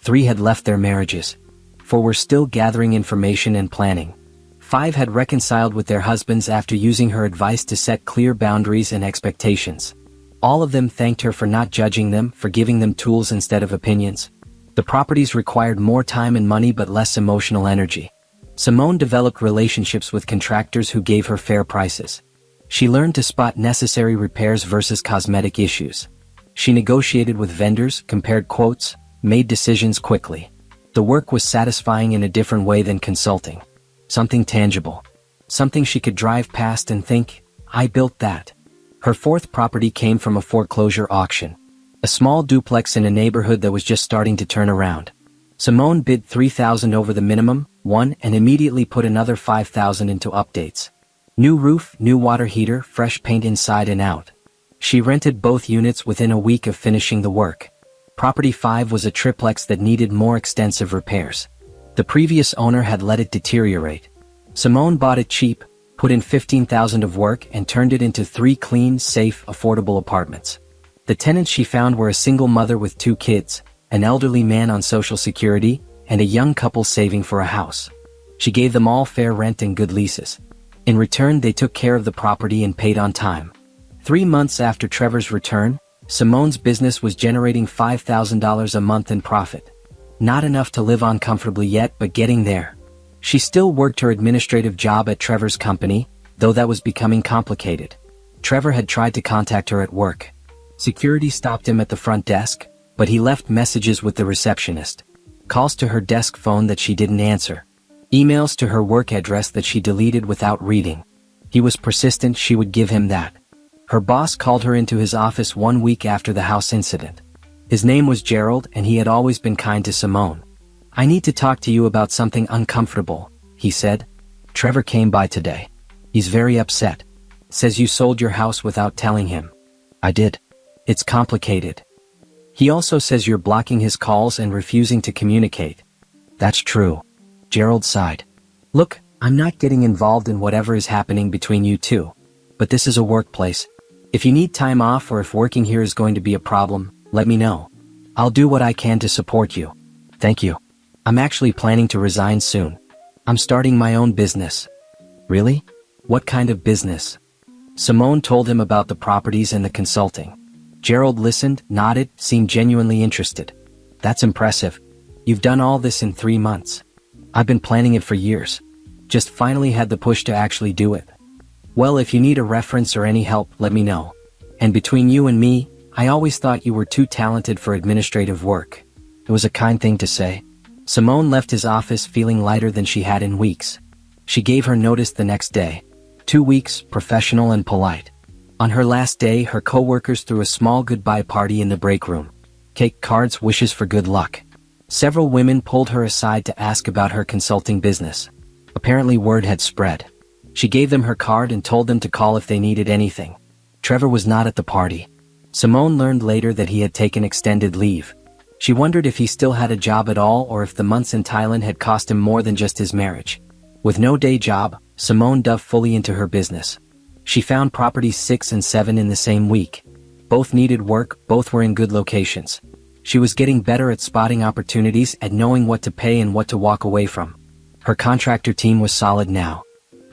3 had left their marriages. 4 were still gathering information and planning. 5 had reconciled with their husbands after using her advice to set clear boundaries and expectations. All of them thanked her for not judging them, for giving them tools instead of opinions. The properties required more time and money but less emotional energy. Simone developed relationships with contractors who gave her fair prices. She learned to spot necessary repairs versus cosmetic issues. She negotiated with vendors, compared quotes, made decisions quickly. The work was satisfying in a different way than consulting. Something tangible. Something she could drive past and think, I built that. Her 4th property came from a foreclosure auction. A small duplex in a neighborhood that was just starting to turn around. Simone bid $3,000 over the minimum, won, and immediately put another $5,000 into updates. New roof, new water heater, fresh paint inside and out. She rented both units within a week of finishing the work. Property 5 was a triplex that needed more extensive repairs. The previous owner had let it deteriorate. Simone bought it cheap, put in $15,000 of work and turned it into 3 clean, safe, affordable apartments. The tenants she found were a single mother with 2 kids, an elderly man on Social Security, and a young couple saving for a house. She gave them all fair rent and good leases. In return, they took care of the property and paid on time. 3 months after Trevor's return, Simone's business was generating $5,000 a month in profit. Not enough to live on comfortably yet, but getting there. She still worked her administrative job at Trevor's company, though that was becoming complicated. Trevor had tried to contact her at work. Security stopped him at the front desk, but he left messages with the receptionist. Calls to her desk phone that she didn't answer. Emails to her work address that she deleted without reading. He was persistent, she would give him that. Her boss called her into his office 1 week after the house incident. His name was Gerald and he had always been kind to Simone. I need to talk to you about something uncomfortable, he said. Trevor came by today. He's very upset. Says you sold your house without telling him. I did. It's complicated. He also says you're blocking his calls and refusing to communicate. That's true. Gerald sighed. Look, I'm not getting involved in whatever is happening between you two. But this is a workplace. If you need time off or if working here is going to be a problem, let me know. I'll do what I can to support you. Thank you. I'm actually planning to resign soon. I'm starting my own business. Really? What kind of business? Simone told him about the properties and the consulting. Gerald listened, nodded, seemed genuinely interested. That's impressive. You've done all this in 3 months. I've been planning it for years. Just finally had the push to actually do it. Well, if you need a reference or any help, let me know. And between you and me, I always thought you were too talented for administrative work. It was a kind thing to say. Simone left his office feeling lighter than she had in weeks. She gave her notice the next day. 2 weeks, professional and polite. On her last day, her co-workers threw a small goodbye party in the break room. Cake, cards, wishes for good luck. Several women pulled her aside to ask about her consulting business. Apparently word had spread. She gave them her card and told them to call if they needed anything. Trevor was not at the party. Simone learned later that he had taken extended leave. She wondered if he still had a job at all or if the months in Thailand had cost him more than just his marriage. With no day job, Simone dove fully into her business. She found properties 6 and 7 in the same week. Both needed work, both were in good locations. She was getting better at spotting opportunities, at knowing what to pay and what to walk away from. Her contractor team was solid now.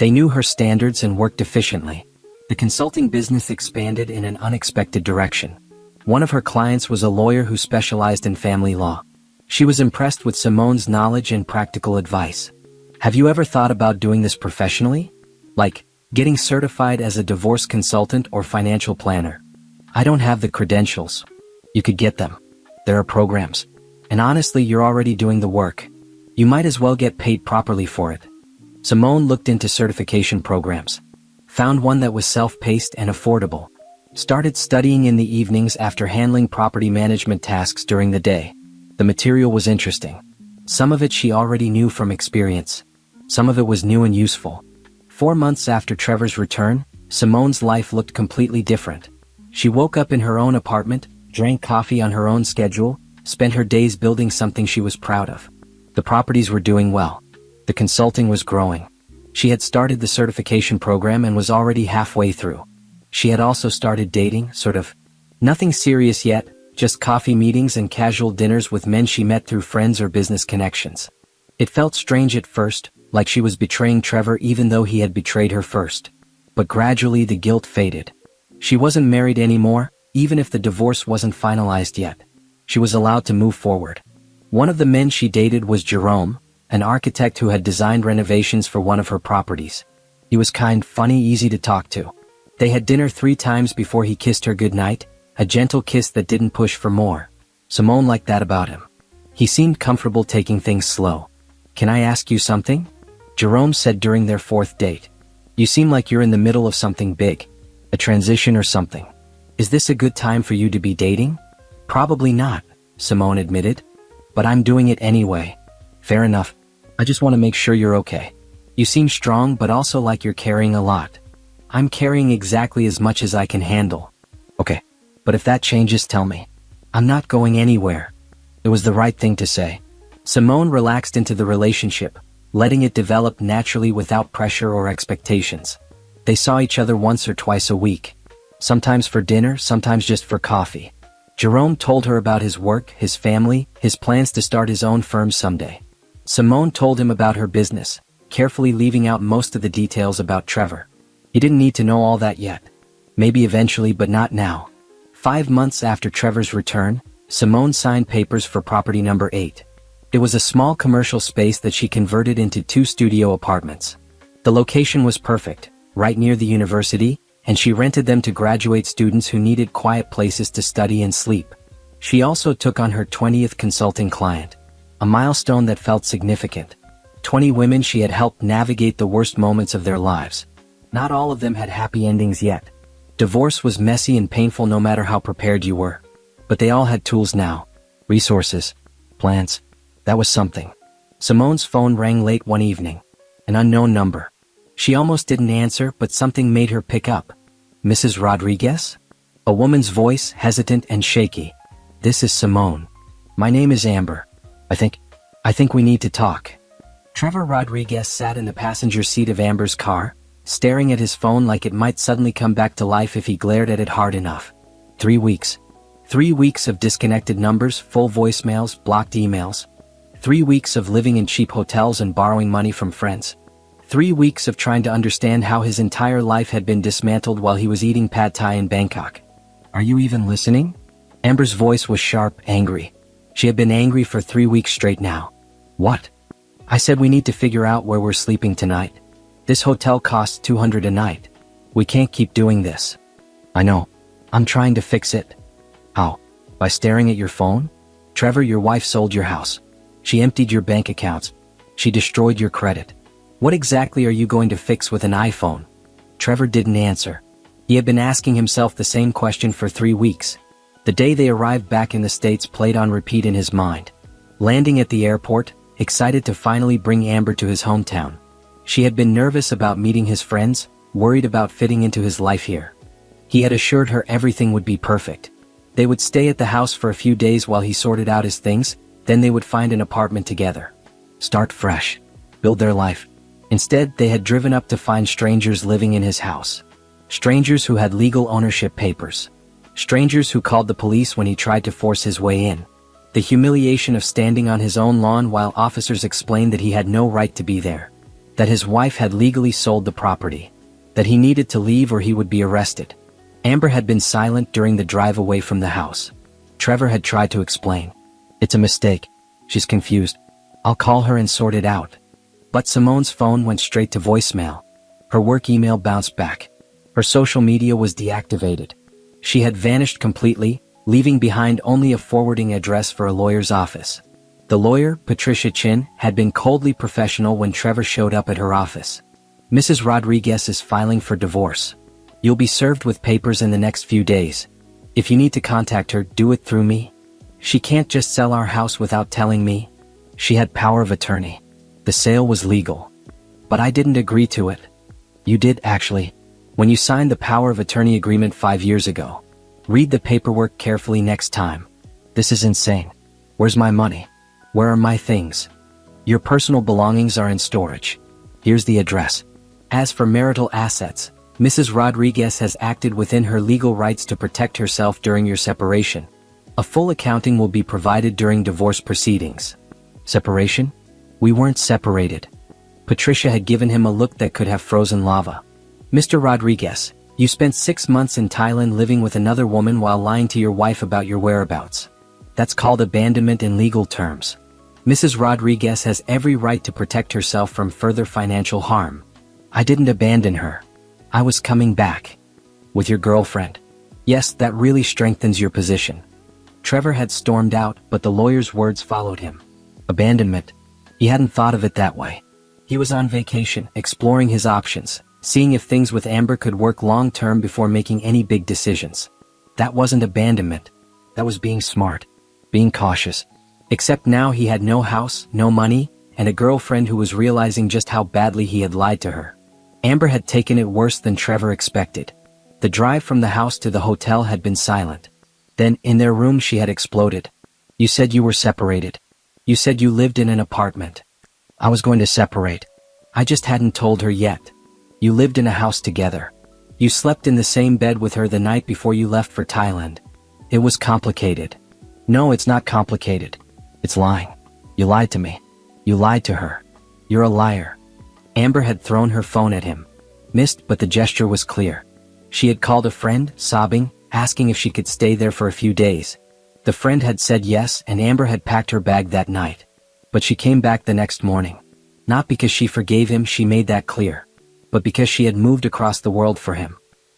They knew her standards and worked efficiently. The consulting business expanded in an unexpected direction. One of her clients was a lawyer who specialized in family law. She was impressed with Simone's knowledge and practical advice. Have you ever thought about doing this professionally? Like, getting certified as a divorce consultant or financial planner? I don't have the credentials. You could get them. There are programs. And honestly, you're already doing the work. You might as well get paid properly for it. Simone looked into certification programs. Found one that was self-paced and affordable. Started studying in the evenings after handling property management tasks during the day. The material was interesting. Some of it she already knew from experience. Some of it was new and useful. 4 months after Trevor's return, Simone's life looked completely different. She woke up in her own apartment, drank coffee on her own schedule, spent her days building something she was proud of. The properties were doing well. The consulting was growing. She had started the certification program and was already halfway through. She had also started dating, sort of. Nothing serious yet, just coffee meetings and casual dinners with men she met through friends or business connections. It felt strange at first, like she was betraying Trevor even though he had betrayed her first. But gradually the guilt faded. She wasn't married anymore, even if the divorce wasn't finalized yet. She was allowed to move forward. One of the men she dated was Jerome, an architect who had designed renovations for one of her properties. He was kind, funny, easy to talk to. They had dinner 3 times before he kissed her goodnight, a gentle kiss that didn't push for more. Simone liked that about him. He seemed comfortable taking things slow. "Can I ask you something?" Jerome said during their 4th date. "You seem like you're in the middle of something big. A transition or something. Is this a good time for you to be dating?" "Probably not," Simone admitted. "But I'm doing it anyway." "Fair enough. I just want to make sure you're okay. You seem strong but also like you're carrying a lot." "I'm carrying exactly as much as I can handle." "Okay. But if that changes, tell me. I'm not going anywhere." It was the right thing to say. Simone relaxed into the relationship, letting it develop naturally without pressure or expectations. They saw each other once or twice a week. Sometimes for dinner, sometimes just for coffee. Jerome told her about his work, his family, his plans to start his own firm someday. Simone told him about her business, carefully leaving out most of the details about Trevor. He didn't need to know all that yet. Maybe eventually, but not now. 5 months after Trevor's return, Simone signed papers for property number 8. It was a small commercial space that she converted into 2 studio apartments. The location was perfect, right near the university, and she rented them to graduate students who needed quiet places to study and sleep. She also took on her 20th consulting client, a milestone that felt significant. 20 women she had helped navigate the worst moments of their lives. Not all of them had happy endings yet. Divorce was messy and painful no matter how prepared you were. But they all had tools now. Resources. Plans. That was something. Simone's phone rang late one evening. An unknown number. She almost didn't answer, but something made her pick up. "Mrs. Rodriguez?" A woman's voice, hesitant and shaky. "This is Simone. My name is Amber. I think we need to talk." Trevor Rodriguez sat in the passenger seat of Amber's car, staring at his phone like it might suddenly come back to life if he glared at it hard enough. 3 weeks. 3 weeks of disconnected numbers, full voicemails, blocked emails. 3 weeks of living in cheap hotels and borrowing money from friends. 3 weeks of trying to understand how his entire life had been dismantled while he was eating pad thai in Bangkok. "Are you even listening?" Amber's voice was sharp, angry. She had been angry for 3 weeks straight now. "What?" "I said we need to figure out where we're sleeping tonight. This hotel costs $200 a night. We can't keep doing this." "I know. I'm trying to fix it." "How? By staring at your phone?" "Trevor, your wife sold your house. She emptied your bank accounts. She destroyed your credit. What exactly are you going to fix with an iPhone?" Trevor didn't answer. He had been asking himself the same question for 3 weeks. The day they arrived back in the States played on repeat in his mind. Landing at the airport, excited to finally bring Amber to his hometown. She had been nervous about meeting his friends, worried about fitting into his life here. He had assured her everything would be perfect. They would stay at the house for a few days while he sorted out his things, then they would find an apartment together. Start fresh. Build their life. Instead, they had driven up to find strangers living in his house. Strangers who had legal ownership papers. Strangers who called the police when he tried to force his way in. The humiliation of standing on his own lawn while officers explained that he had no right to be there. That his wife had legally sold the property. that he needed to leave or he would be arrested. Amber had been silent during the drive away from the house. Trevor had tried to explain. It's a mistake. She's confused. I'll call her and sort it out. But Simone's phone went straight to voicemail. Her work email bounced back. Her social media was deactivated. She had vanished completely, leaving behind only a forwarding address for a lawyer's office. The lawyer, Patricia Chin, had been coldly professional when Trevor showed up at her office. Mrs. Rodriguez is filing for divorce. You'll be served with papers in the next few days. If you need to contact her, do it through me. She can't just sell our house without telling me. She had power of attorney. The sale was legal. But I didn't agree to it. You did, actually. When you signed the power of attorney agreement 5 years ago. Read the paperwork carefully next time. This is insane. Where's my money? Where are my things? Your personal belongings are in storage. Here's the address. As for marital assets, Mrs. Rodriguez has acted within her legal rights to protect herself during your separation. A full accounting will be provided during divorce proceedings. Separation? We weren't separated. Patricia had given him a look that could have frozen lava. Mr. Rodriguez, you spent 6 months in Thailand living with another woman while lying to your wife about your whereabouts. That's called abandonment in legal terms. Mrs. Rodriguez has every right to protect herself from further financial harm. I didn't abandon her. I was coming back. With your girlfriend. Yes, that really strengthens your position. Trevor had stormed out, but the lawyer's words followed him. Abandonment. He hadn't thought of it that way. He was on vacation, exploring his options, seeing if things with Amber could work long-term before making any big decisions. That wasn't abandonment. That was being smart. Being cautious. Except now he had no house, no money, and a girlfriend who was realizing just how badly he had lied to her. Amber had taken it worse than Trevor expected. The drive from the house to the hotel had been silent. Then, in their room she had exploded. You said you were separated. You said you lived in an apartment. I was going to separate. I just hadn't told her yet. You lived in a house together. You slept in the same bed with her the night before you left for Thailand. It was complicated. No, it's not complicated. It's lying. You lied to me. You lied to her. You're a liar. Amber had thrown her phone at him. Missed, but the gesture was clear. She had called a friend, sobbing, asking if she could stay there for a few days. The friend had said yes, and Amber had packed her bag that night. But she came back the next morning. Not because she forgave him, she made that clear. But because she had moved across the world for him.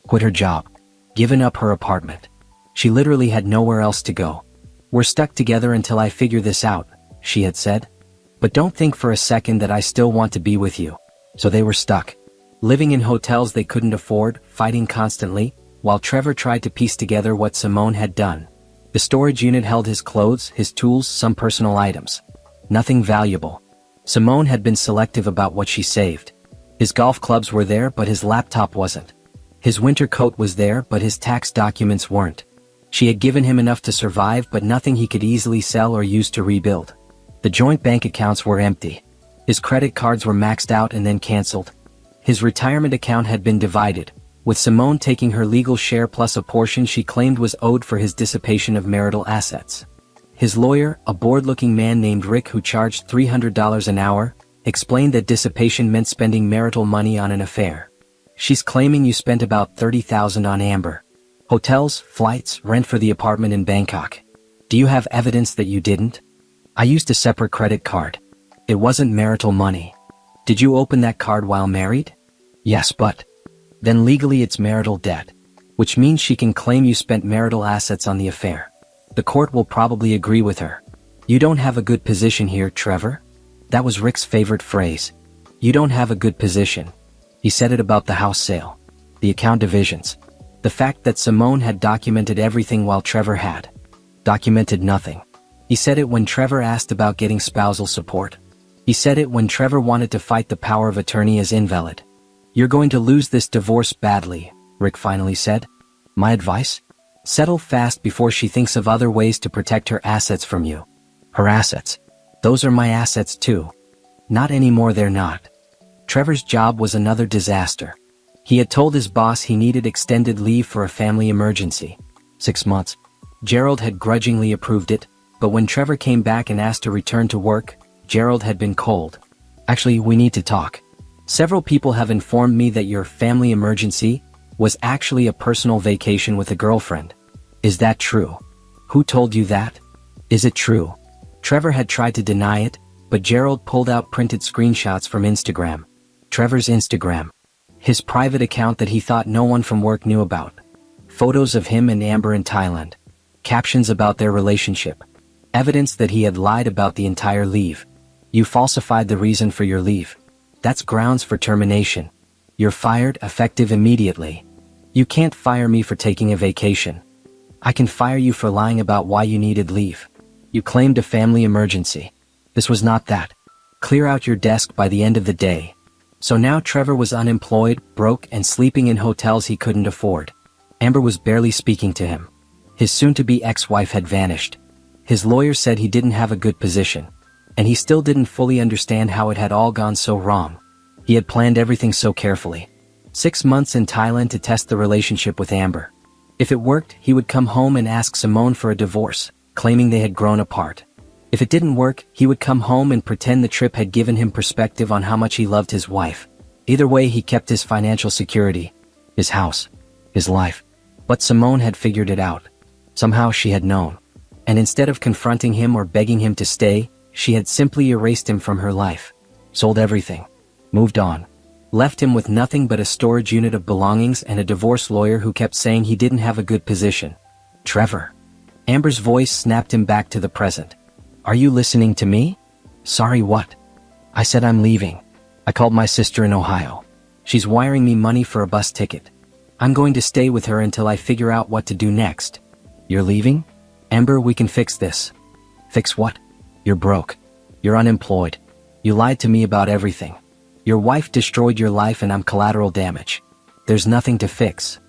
Quit her job. Given up her apartment. She literally had nowhere else to go. We're stuck together until I figure this out, she had said. But don't think for a second that I still want to be with you. So they were stuck. Living in hotels they couldn't afford, fighting constantly, while Trevor tried to piece together what Simone had done. The storage unit held his clothes, his tools, some personal items. Nothing valuable. Simone had been selective about what she saved. His golf clubs were there, but his laptop wasn't. His winter coat was there, but his tax documents weren't. She had given him enough to survive, but nothing he could easily sell or use to rebuild. The joint bank accounts were empty. His credit cards were maxed out and then canceled. His retirement account had been divided, with Simone taking her legal share plus a portion she claimed was owed for his dissipation of marital assets. His lawyer, a bored-looking man named Rick who charged $300 an hour, explained that dissipation meant spending marital money on an affair. She's claiming you spent about $30,000 on Amber. Hotels, flights, rent for the apartment in Bangkok. Do you have evidence that you didn't? I used a separate credit card. It wasn't marital money. Did you open that card while married? Yes, but... Then legally it's marital debt. Which means she can claim you spent marital assets on the affair. The court will probably agree with her. You don't have a good position here, Trevor. That was Rick's favorite phrase. You don't have a good position. He said it about the house sale. The account divisions. The fact that Simone had documented everything while Trevor had documented nothing. He said it when Trevor asked about getting spousal support. He said it when Trevor wanted to fight the power of attorney as invalid. You're going to lose this divorce badly, Rick finally said. My advice? Settle fast before she thinks of other ways to protect her assets from you. Her assets. Those are my assets too. Not anymore, they're not. Trevor's job was another disaster. He had told his boss he needed extended leave for a family emergency. 6 months. Gerald had grudgingly approved it, but when Trevor came back and asked to return to work, Gerald had been cold. Actually, we need to talk. Several people have informed me that your family emergency was actually a personal vacation with a girlfriend. Is that true? Who told you that? Is it true? Trevor had tried to deny it, but Gerald pulled out printed screenshots from Instagram. Trevor's Instagram. His private account that he thought no one from work knew about. Photos of him and Amber in Thailand. Captions about their relationship. Evidence that he had lied about the entire leave. You falsified the reason for your leave. That's grounds for termination. You're fired, effective immediately. You can't fire me for taking a vacation. I can fire you for lying about why you needed leave. You claimed a family emergency. This was not that. Clear out your desk by the end of the day. So now Trevor was unemployed, broke, and sleeping in hotels he couldn't afford. Amber was barely speaking to him. His soon-to-be ex-wife had vanished. His lawyer said he didn't have a good position. And he still didn't fully understand how it had all gone so wrong. He had planned everything so carefully. 6 months in Thailand to test the relationship with Amber. If it worked, he would come home and ask Simone for a divorce, claiming they had grown apart. If it didn't work, he would come home and pretend the trip had given him perspective on how much he loved his wife. Either way, he kept his financial security, his house, his life. But Simone had figured it out. Somehow she had known. And instead of confronting him or begging him to stay, she had simply erased him from her life. Sold everything. Moved on. Left him with nothing but a storage unit of belongings and a divorce lawyer who kept saying he didn't have a good position. Trevor. Amber's voice snapped him back to the present. Are you listening to me? Sorry, what? I said I'm leaving. I called my sister in Ohio. She's wiring me money for a bus ticket. I'm going to stay with her until I figure out what to do next. You're leaving? Amber, we can fix this. Fix what? You're broke. You're unemployed. You lied to me about everything. Your wife destroyed your life and I'm collateral damage. There's nothing to fix.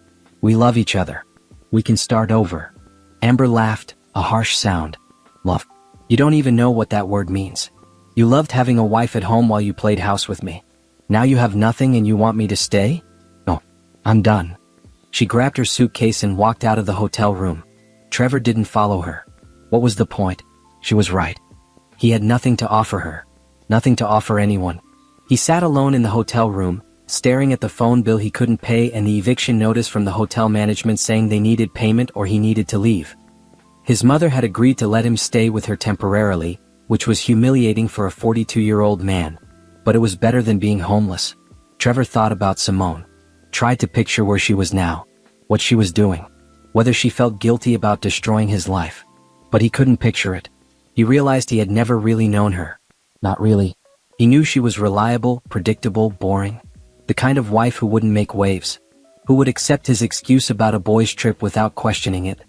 We love each other. We can start over. Amber laughed, a harsh sound. Love. You don't even know what that word means. You loved having a wife at home while you played house with me. Now you have nothing and you want me to stay? No. I'm done. She grabbed her suitcase and walked out of the hotel room. Trevor didn't follow her. What was the point? She was right. He had nothing to offer her. Nothing to offer anyone. He sat alone in the hotel room, staring at the phone bill he couldn't pay and the eviction notice from the hotel management saying they needed payment or he needed to leave. His mother had agreed to let him stay with her temporarily, which was humiliating for a 42-year-old man. But it was better than being homeless. Trevor thought about Simone. Tried to picture where she was now. What she was doing. Whether she felt guilty about destroying his life. But he couldn't picture it. He realized he had never really known her. Not really. He knew she was reliable, predictable, boring. The kind of wife who wouldn't make waves. Who would accept his excuse about a boys' trip without questioning it.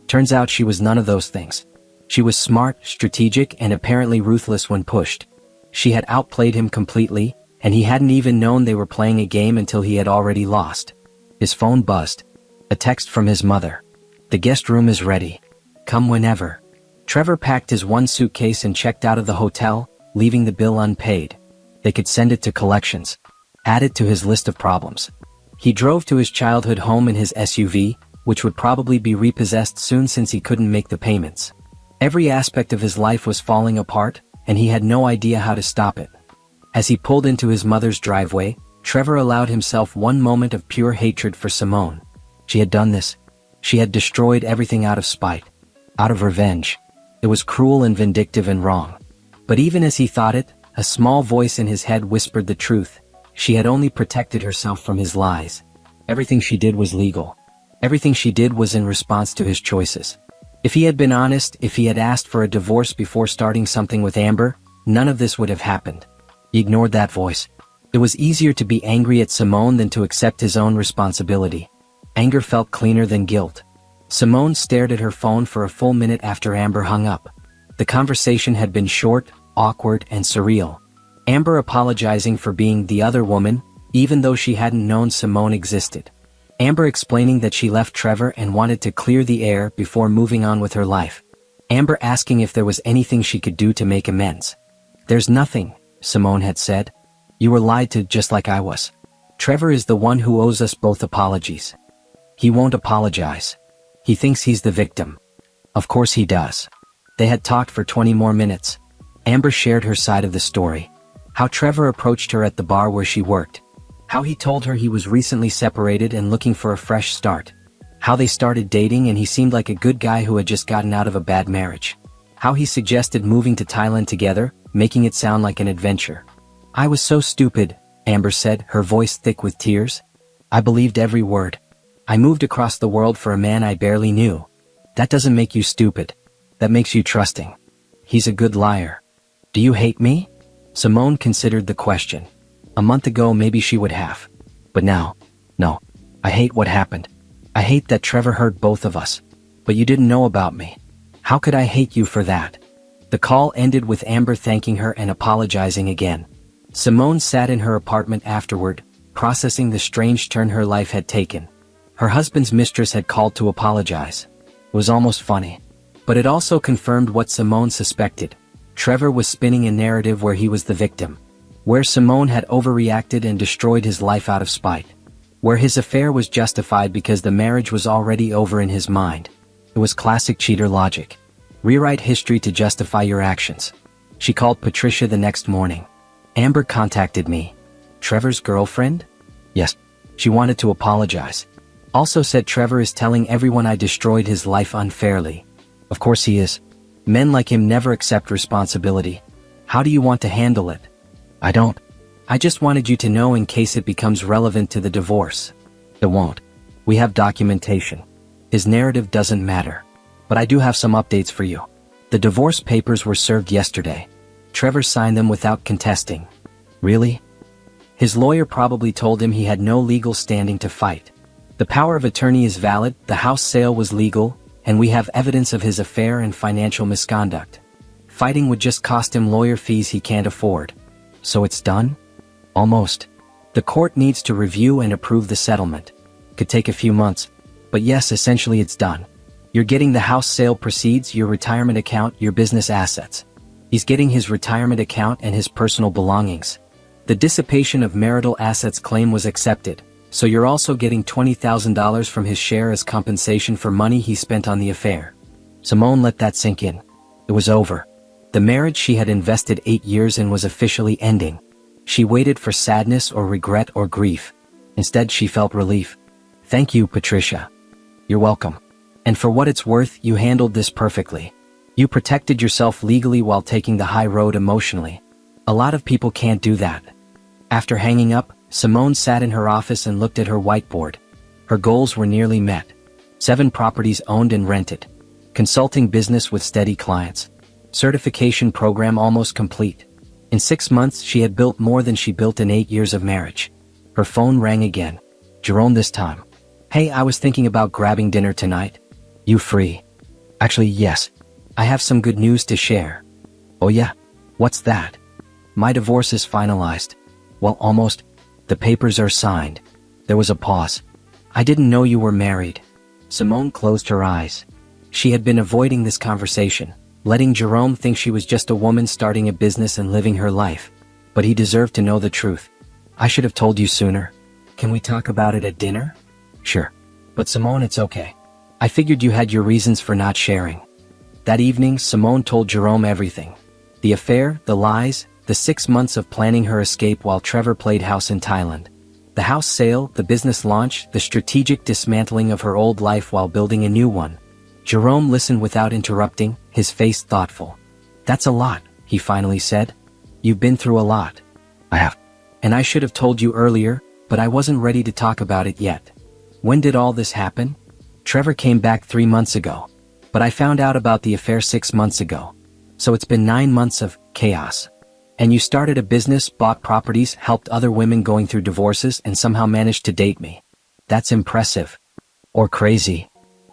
Turns out she was none of those things. She was smart, strategic, and apparently ruthless when pushed. She had outplayed him completely, and he hadn't even known they were playing a game until he had already lost. His phone buzzed. A text from his mother. The guest room is ready. Come whenever. Trevor packed his one suitcase and checked out of the hotel, leaving the bill unpaid. They could send it to collections. Add it to his list of problems. He drove to his childhood home in his SUV, which would probably be repossessed soon since he couldn't make the payments. Every aspect of his life was falling apart, and he had no idea how to stop it. As he pulled into his mother's driveway, Trevor allowed himself one moment of pure hatred for Simone. She had done this. She had destroyed everything out of spite. Out of revenge. It was cruel and vindictive and wrong. But even as he thought it, a small voice in his head whispered the truth. She had only protected herself from his lies. Everything she did was legal. Everything she did was in response to his choices. If he had been honest, if he had asked for a divorce before starting something with Amber, none of this would have happened. He ignored that voice. It was easier to be angry at Simone than to accept his own responsibility. Anger felt cleaner than guilt. Simone stared at her phone for a full minute after Amber hung up. The conversation had been short, awkward, and surreal. Amber apologizing for being the other woman, even though she hadn't known Simone existed. Amber explaining that she left Trevor and wanted to clear the air before moving on with her life. Amber asking if there was anything she could do to make amends. There's nothing, Simone had said. You were lied to just like I was. Trevor is the one who owes us both apologies. He won't apologize. He thinks he's the victim. Of course he does. They had talked for 20 more minutes. Amber shared her side of the story. How Trevor approached her at the bar where she worked. How he told her he was recently separated and looking for a fresh start. How they started dating and he seemed like a good guy who had just gotten out of a bad marriage. How he suggested moving to Thailand together, making it sound like an adventure. I was so stupid, Amber said, her voice thick with tears. I believed every word. I moved across the world for a man I barely knew. That doesn't make you stupid. That makes you trusting. He's a good liar. Do you hate me? Simone considered the question. A month ago maybe she would have. But now, no. I hate what happened. I hate that Trevor hurt both of us. But you didn't know about me. How could I hate you for that? The call ended with Amber thanking her and apologizing again. Simone sat in her apartment afterward, processing the strange turn her life had taken. Her husband's mistress had called to apologize. It was almost funny. But it also confirmed what Simone suspected. Trevor was spinning a narrative where he was the victim. Where Simone had overreacted and destroyed his life out of spite. Where his affair was justified because the marriage was already over in his mind. It was classic cheater logic. Rewrite history to justify your actions. She called Patricia the next morning. Amber contacted me. Trevor's girlfriend? Yes. She wanted to apologize. Also said Trevor is telling everyone I destroyed his life unfairly. Of course he is. Men like him never accept responsibility. How do you want to handle it? I don't. I just wanted you to know in case it becomes relevant to the divorce. It won't. We have documentation. His narrative doesn't matter. But I do have some updates for you. The divorce papers were served yesterday. Trevor signed them without contesting. Really? His lawyer probably told him he had no legal standing to fight. The power of attorney is valid, the house sale was legal, and we have evidence of his affair and financial misconduct. Fighting would just cost him lawyer fees he can't afford. So it's done? Almost. The court needs to review and approve the settlement. Could take a few months. But yes, essentially it's done. You're getting the house sale proceeds, your retirement account, your business assets. He's getting his retirement account and his personal belongings. The dissipation of marital assets claim was accepted, so you're also getting $20,000 from his share as compensation for money he spent on the affair. Simone let that sink in. It was over. The marriage she had invested 8 years in was officially ending. She waited for sadness or regret or grief. Instead she felt relief. Thank you, Patricia. You're welcome. And for what it's worth, you handled this perfectly. You protected yourself legally while taking the high road emotionally. A lot of people can't do that. After hanging up, Simone sat in her office and looked at her whiteboard. Her goals were nearly met. 7 properties owned and rented. Consulting business with steady clients. Certification program almost complete. In 6 months she had built more than she built in 8 years of marriage. Her phone rang again. Jerome this time. Hey, I was thinking about grabbing dinner tonight. You free? Actually, yes. I have some good news to share. Oh yeah? What's that? My divorce is finalized. Well, almost. The papers are signed. There was a pause. I didn't know you were married. Simone closed her eyes. She had been avoiding this conversation, letting Jerome think she was just a woman starting a business and living her life. But he deserved to know the truth. I should have told you sooner. Can we talk about it at dinner? Sure. But Simone, it's okay. I figured you had your reasons for not sharing. That evening, Simone told Jerome everything. The affair, the lies, the 6 months of planning her escape while Trevor played house in Thailand. The house sale, the business launch, the strategic dismantling of her old life while building a new one. Jerome listened without interrupting, his face thoughtful. That's a lot, he finally said. You've been through a lot. I have. And I should have told you earlier, but I wasn't ready to talk about it yet. When did all this happen? Trevor came back 3 months ago. But I found out about the affair 6 months ago. So it's been 9 months of chaos. And you started a business, bought properties, helped other women going through divorces, and somehow managed to date me. That's impressive. Or crazy.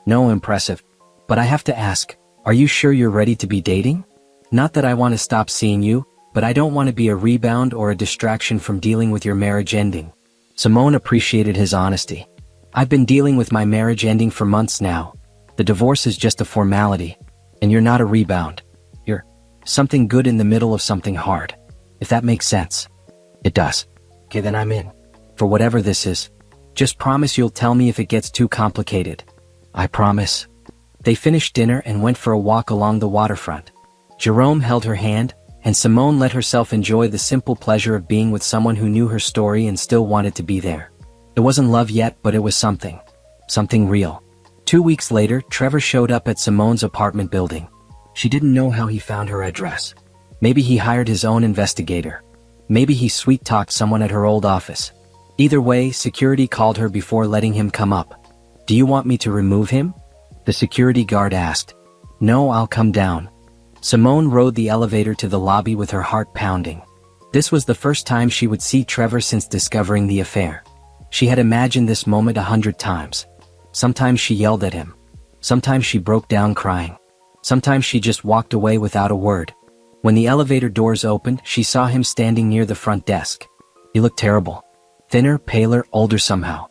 No, impressive. But I have to ask, are you sure you're ready to be dating? Not that I want to stop seeing you, but I don't want to be a rebound or a distraction from dealing with your marriage ending. Simone appreciated his honesty. I've been dealing with my marriage ending for months now. The divorce is just a formality. And you're not a rebound. You're something good in the middle of something hard. If that makes sense. It does. Okay, then I'm in. For whatever this is. Just promise you'll tell me if it gets too complicated. I promise. They finished dinner and went for a walk along the waterfront. Jerome held her hand, and Simone let herself enjoy the simple pleasure of being with someone who knew her story and still wanted to be there. It wasn't love yet, but it was something. Something real. 2 weeks later, Trevor showed up at Simone's apartment building. She didn't know how he found her address. Maybe he hired his own investigator. Maybe he sweet-talked someone at her old office. Either way, security called her before letting him come up. "Do you want me to remove him?" the security guard asked. "No, I'll come down." Simone rode the elevator to the lobby with her heart pounding. This was the first time she would see Trevor since discovering the affair. She had imagined this moment 100 times. Sometimes she yelled at him. Sometimes she broke down crying. Sometimes she just walked away without a word. When the elevator doors opened, she saw him standing near the front desk. He looked terrible. Thinner, paler, older somehow.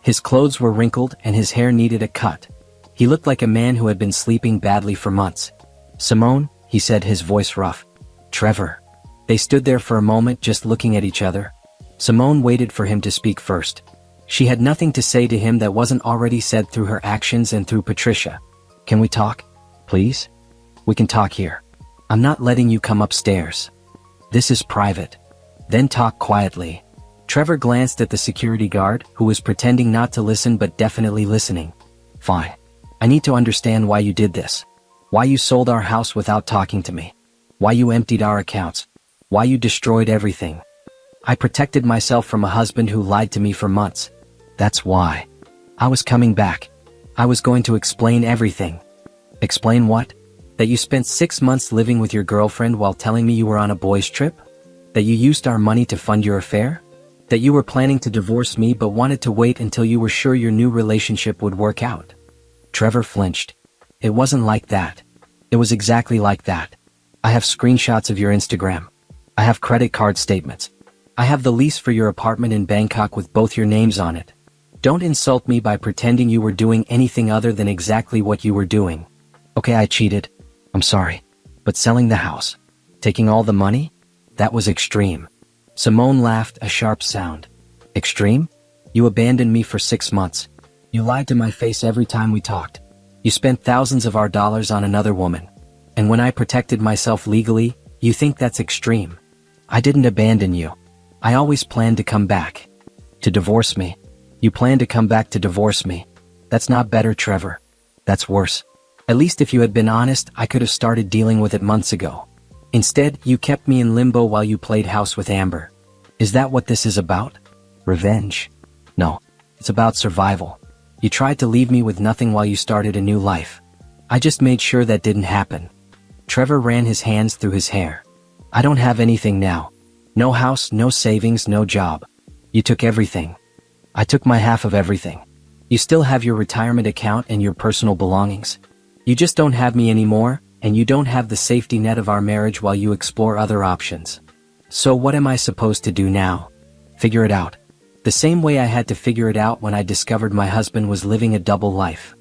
His clothes were wrinkled and his hair needed a cut. He looked like a man who had been sleeping badly for months. "Simone," he said, his voice rough. "Trevor." They stood there for a moment just looking at each other. Simone waited for him to speak first. She had nothing to say to him that wasn't already said through her actions and through Patricia. "Can we talk? Please? We can talk here. I'm not letting you come upstairs. This is private. Then talk quietly." Trevor glanced at the security guard, who was pretending not to listen but definitely listening. "Fine. I need to understand why you did this. Why you sold our house without talking to me. Why you emptied our accounts. Why you destroyed everything. I protected myself from a husband who lied to me for months. That's why. I was coming back. I was going to explain everything." "Explain what? That you spent 6 months living with your girlfriend while telling me you were on a boys' trip? That you used our money to fund your affair? That you were planning to divorce me but wanted to wait until you were sure your new relationship would work out?" Trevor flinched. "It wasn't like that. It was exactly like that. I have screenshots of your Instagram. I have credit card statements. I have the lease for your apartment in Bangkok with both your names on it. Don't insult me by pretending you were doing anything other than exactly what you were doing. Okay, I cheated. I'm sorry. But selling the house, taking all the money? That was extreme." Simone laughed, a sharp sound. "Extreme? You abandoned me for 6 months. You lied to my face every time we talked. You spent thousands of our dollars on another woman. And when I protected myself legally, you think that's extreme. I didn't abandon you. I always planned to come back. To divorce me. You planned to come back to divorce me. That's not better, Trevor. That's worse. At least if you had been honest, I could have started dealing with it months ago. Instead, you kept me in limbo while you played house with Amber. Is that what this is about? Revenge? No. It's about survival. You tried to leave me with nothing while you started a new life. I just made sure that didn't happen." Trevor ran his hands through his hair. "I don't have anything now. No house, no savings, no job. You took everything. I took my half of everything. You still have your retirement account and your personal belongings. You just don't have me anymore, and you don't have the safety net of our marriage while you explore other options. So what am I supposed to do now? Figure it out. The same way I had to figure it out when I discovered my husband was living a double life.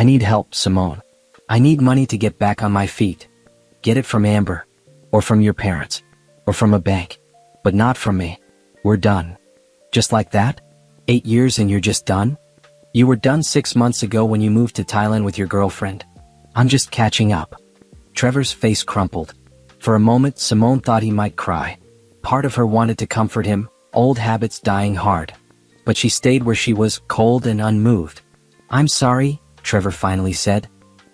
I need help, Simone. I need money to get back on my feet. Get it from Amber. Or from your parents. Or from a bank. But not from me. We're done." "Just like that? 8 years and you're just done? You were done 6 months ago when you moved to Thailand with your girlfriend. I'm just catching up." Trevor's face crumpled. For a moment, Simone thought he might cry. Part of her wanted to comfort him, old habits dying hard. But she stayed where she was, cold and unmoved. "I'm sorry," Trevor finally said.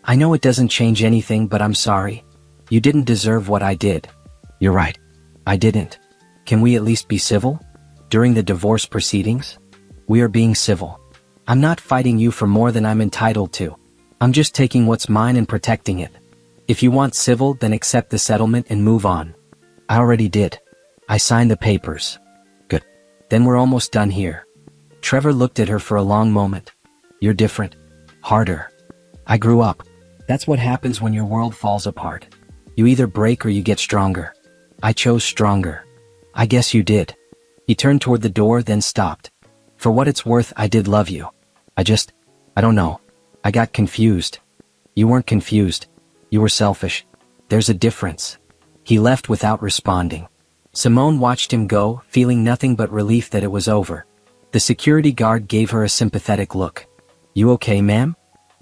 "I know it doesn't change anything, but I'm sorry. You didn't deserve what I did." "You're right. I didn't. Can we at least be civil? During the divorce proceedings? We are being civil. I'm not fighting you for more than I'm entitled to. I'm just taking what's mine and protecting it. If you want civil, then accept the settlement and move on." "I already did. I signed the papers." "Good. Then we're almost done here." Trevor looked at her for a long moment. "You're different. Harder. I grew up. That's what happens when your world falls apart. You either break or you get stronger. I chose stronger. I guess you did." He turned toward the door, then stopped. "For what it's worth, I did love you. I don't know. I got confused." "You weren't confused. You were selfish. There's a difference." He left without responding. Simone watched him go, feeling nothing but relief that it was over. The security guard gave her a sympathetic look. "You okay, ma'am?"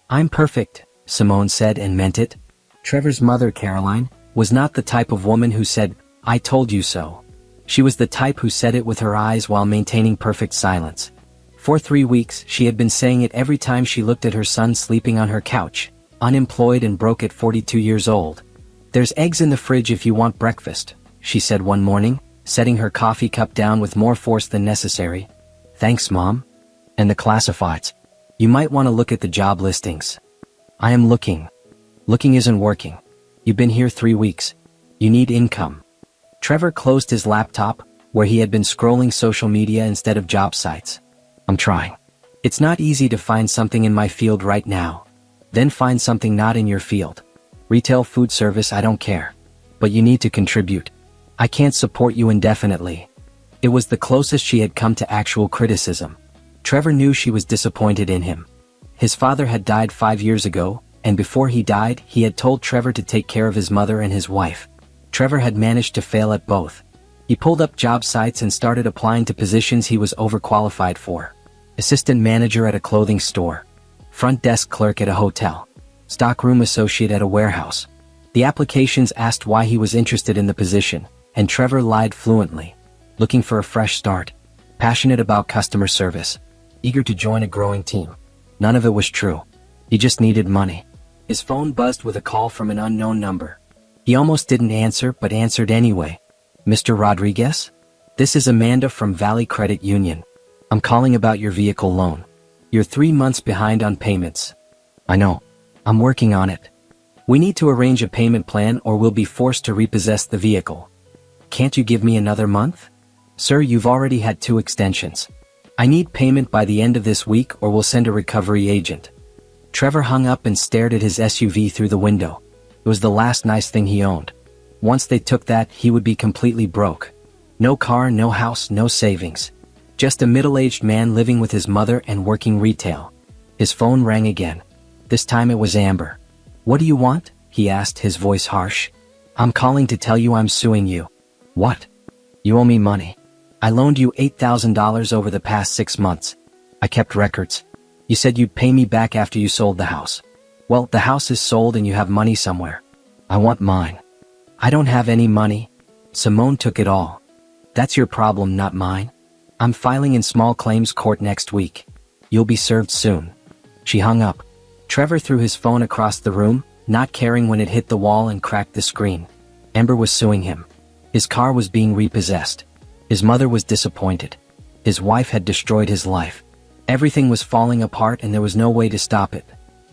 "I'm perfect," Simone said and meant it. Trevor's mother, Caroline, was not the type of woman who said, "I told you so." She was the type who said it with her eyes while maintaining perfect silence. For 3 weeks, she had been saying it every time she looked at her son sleeping on her couch, unemployed and broke at 42 years old. "There's eggs in the fridge if you want breakfast," she said one morning, setting her coffee cup down with more force than necessary. "Thanks, Mom." "And the classifieds. You might want to look at the job listings." "I am looking." "Looking isn't working. You've been here 3 weeks. You need income." Trevor closed his laptop, where he had been scrolling social media instead of job sites. "I'm trying. It's not easy to find something in my field right now." "Then find something not in your field. Retail, food service, I don't care. But you need to contribute. I can't support you indefinitely." It was the closest she had come to actual criticism. Trevor knew she was disappointed in him. His father had died 5 years ago, and before he died, he had told Trevor to take care of his mother and his wife. Trevor had managed to fail at both. He pulled up job sites and started applying to positions he was overqualified for. Assistant manager at a clothing store. Front desk clerk at a hotel. Stockroom associate at a warehouse. The applications asked why he was interested in the position, and Trevor lied fluently. Looking for a fresh start. Passionate about customer service. Eager to join a growing team. None of it was true. He just needed money. His phone buzzed with a call from an unknown number. He almost didn't answer but answered anyway. "Mr. Rodriguez? This is Amanda from Valley Credit Union. I'm calling about your vehicle loan. You're 3 months behind on payments." "I know. I'm working on it. We need to arrange a payment plan or we'll be forced to repossess the vehicle." "Can't you give me another month?" "Sir, you've already had 2 extensions. I need payment by the end of this week or we'll send a recovery agent." Trevor hung up and stared at his SUV through the window. It was the last nice thing he owned. Once they took that, he would be completely broke. No car, no house, no savings. Just a middle-aged man living with his mother and working retail. His phone rang again. This time it was Amber. "What do you want?" he asked, his voice harsh. "I'm calling to tell you I'm suing you." "What?" "You owe me money. I loaned you $8,000 over the past 6 months. I kept records. You said you'd pay me back after you sold the house. Well, the house is sold and you have money somewhere. I want mine." "I don't have any money. Simone took it all." "That's your problem, not mine. I'm filing in small claims court next week. You'll be served soon." She hung up. Trevor threw his phone across the room, not caring when it hit the wall and cracked the screen. Amber was suing him. His car was being repossessed. His mother was disappointed. His wife had destroyed his life. Everything was falling apart and there was no way to stop it.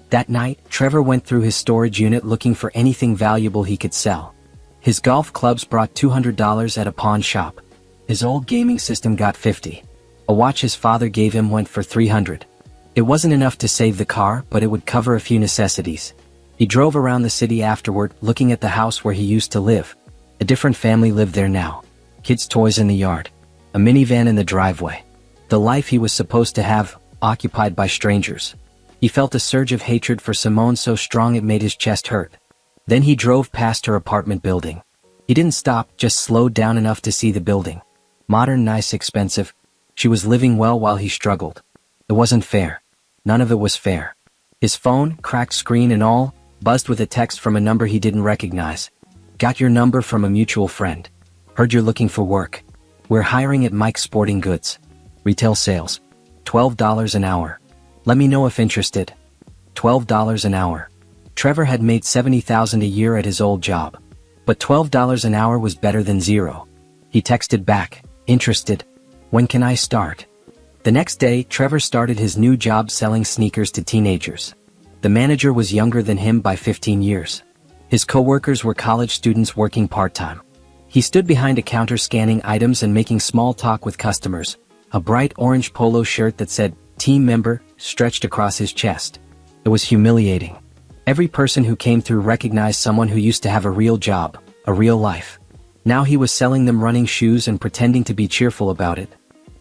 That night, Trevor went through his storage unit looking for anything valuable he could sell. His golf clubs brought $200 at a pawn shop. His old gaming system got $50. A watch his father gave him went for $300. It wasn't enough to save the car, but it would cover a few necessities. He drove around the city afterward, looking at the house where he used to live. A different family lived there now. Kids' toys in the yard. A minivan in the driveway. The life he was supposed to have, occupied by strangers. He felt a surge of hatred for Simone so strong it made his chest hurt. Then he drove past her apartment building. He didn't stop, just slowed down enough to see the building. Modern, nice, expensive. She was living well while he struggled. It wasn't fair. None of it was fair. His phone, cracked screen and all, buzzed with a text from a number he didn't recognize. "Got your number from a mutual friend. Heard you're looking for work. We're hiring at Mike's Sporting Goods. Retail sales. $12 an hour. Let me know if interested." $12 an hour. Trevor had made $70,000 a year at his old job. But $12 an hour was better than zero. He texted back, "Interested. When can I start?" The next day, Trevor started his new job selling sneakers to teenagers. The manager was younger than him by 15 years. His co-workers were college students working part-time. He stood behind a counter scanning items and making small talk with customers. A bright orange polo shirt that said, "Team Member," stretched across his chest. It was humiliating. Every person who came through recognized someone who used to have a real job, a real life. Now he was selling them running shoes and pretending to be cheerful about it.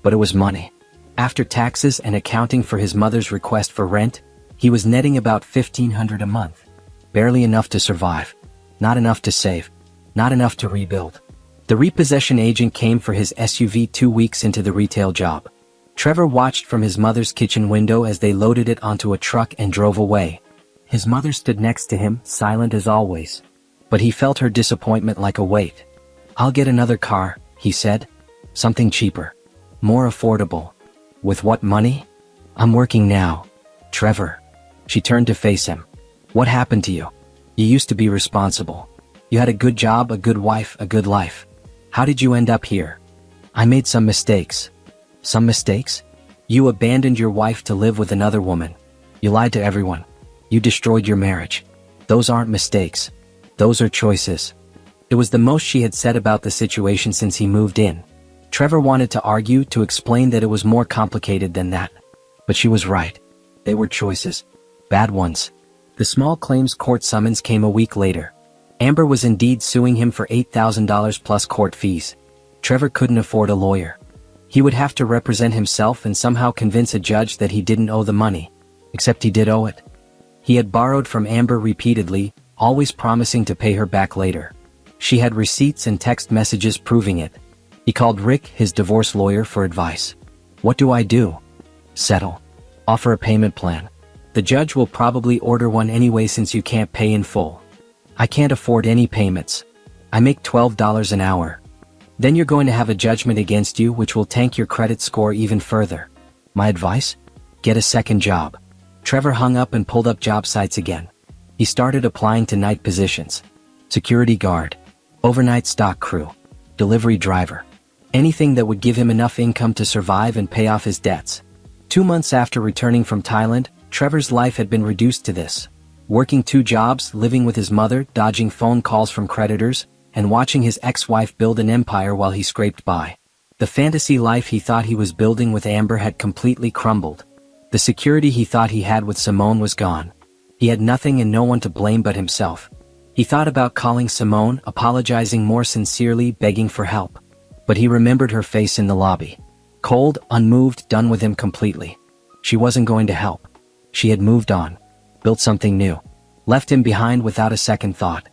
But it was money. After taxes and accounting for his mother's request for rent, he was netting about $1,500 a month. Barely enough to survive. Not enough to save. Not enough to rebuild. The repossession agent came for his SUV 2 weeks into the retail job. Trevor watched from his mother's kitchen window as they loaded it onto a truck and drove away. His mother stood next to him, silent as always. But he felt her disappointment like a weight. "I'll get another car," he said. "Something cheaper. More affordable." "With what money?" "I'm working now, Trevor." She turned to face him. "What happened to you? You used to be responsible. You had a good job, a good wife, a good life. How did you end up here?" "I made some mistakes." "Some mistakes?" "You abandoned your wife to live with another woman. You lied to everyone. You destroyed your marriage. Those aren't mistakes. Those are choices." It was the most she had said about the situation since he moved in. Trevor wanted to argue, to explain that it was more complicated than that. But she was right. They were choices. Bad ones. The small claims court summons came a week later. Amber was indeed suing him for $8,000 plus court fees. Trevor couldn't afford a lawyer. He would have to represent himself and somehow convince a judge that he didn't owe the money. Except he did owe it. He had borrowed from Amber repeatedly, always promising to pay her back later. She had receipts and text messages proving it. He called Rick, his divorce lawyer, for advice. "What do I do?" "Settle. Offer a payment plan. The judge will probably order one anyway since you can't pay in full." "I can't afford any payments. I make $12 an hour." "Then you're going to have a judgment against you which will tank your credit score even further. My advice? Get a second job." Trevor hung up and pulled up job sites again. He started applying to night positions. Security guard. Overnight stock crew. Delivery driver. Anything that would give him enough income to survive and pay off his debts. 2 months after returning from Thailand, Trevor's life had been reduced to this. Working 2 jobs, living with his mother, dodging phone calls from creditors, and watching his ex-wife build an empire while he scraped by. The fantasy life he thought he was building with Amber had completely crumbled. The security he thought he had with Simone was gone. He had nothing and no one to blame but himself. He thought about calling Simone, apologizing more sincerely, begging for help. But he remembered her face in the lobby. Cold, unmoved, done with him completely. She wasn't going to help. She had moved on. Built something new. Left him behind without a second thought.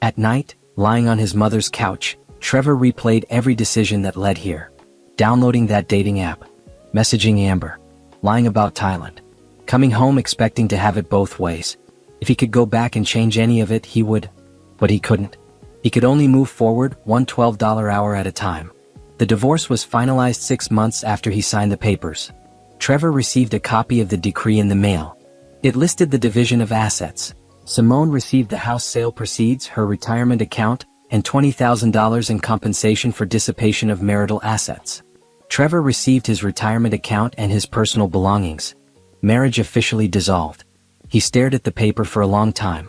At night, lying on his mother's couch, Trevor replayed every decision that led here. Downloading that dating app. Messaging Amber. Lying about Thailand. Coming home expecting to have it both ways. If he could go back and change any of it, he would. But he couldn't. He could only move forward, one $12 hour at a time. The divorce was finalized 6 months after he signed the papers. Trevor received a copy of the decree in the mail. It listed the division of assets. Simone received the house sale proceeds, her retirement account, and $20,000 in compensation for dissipation of marital assets. Trevor received his retirement account and his personal belongings. Marriage officially dissolved. He stared at the paper for a long time.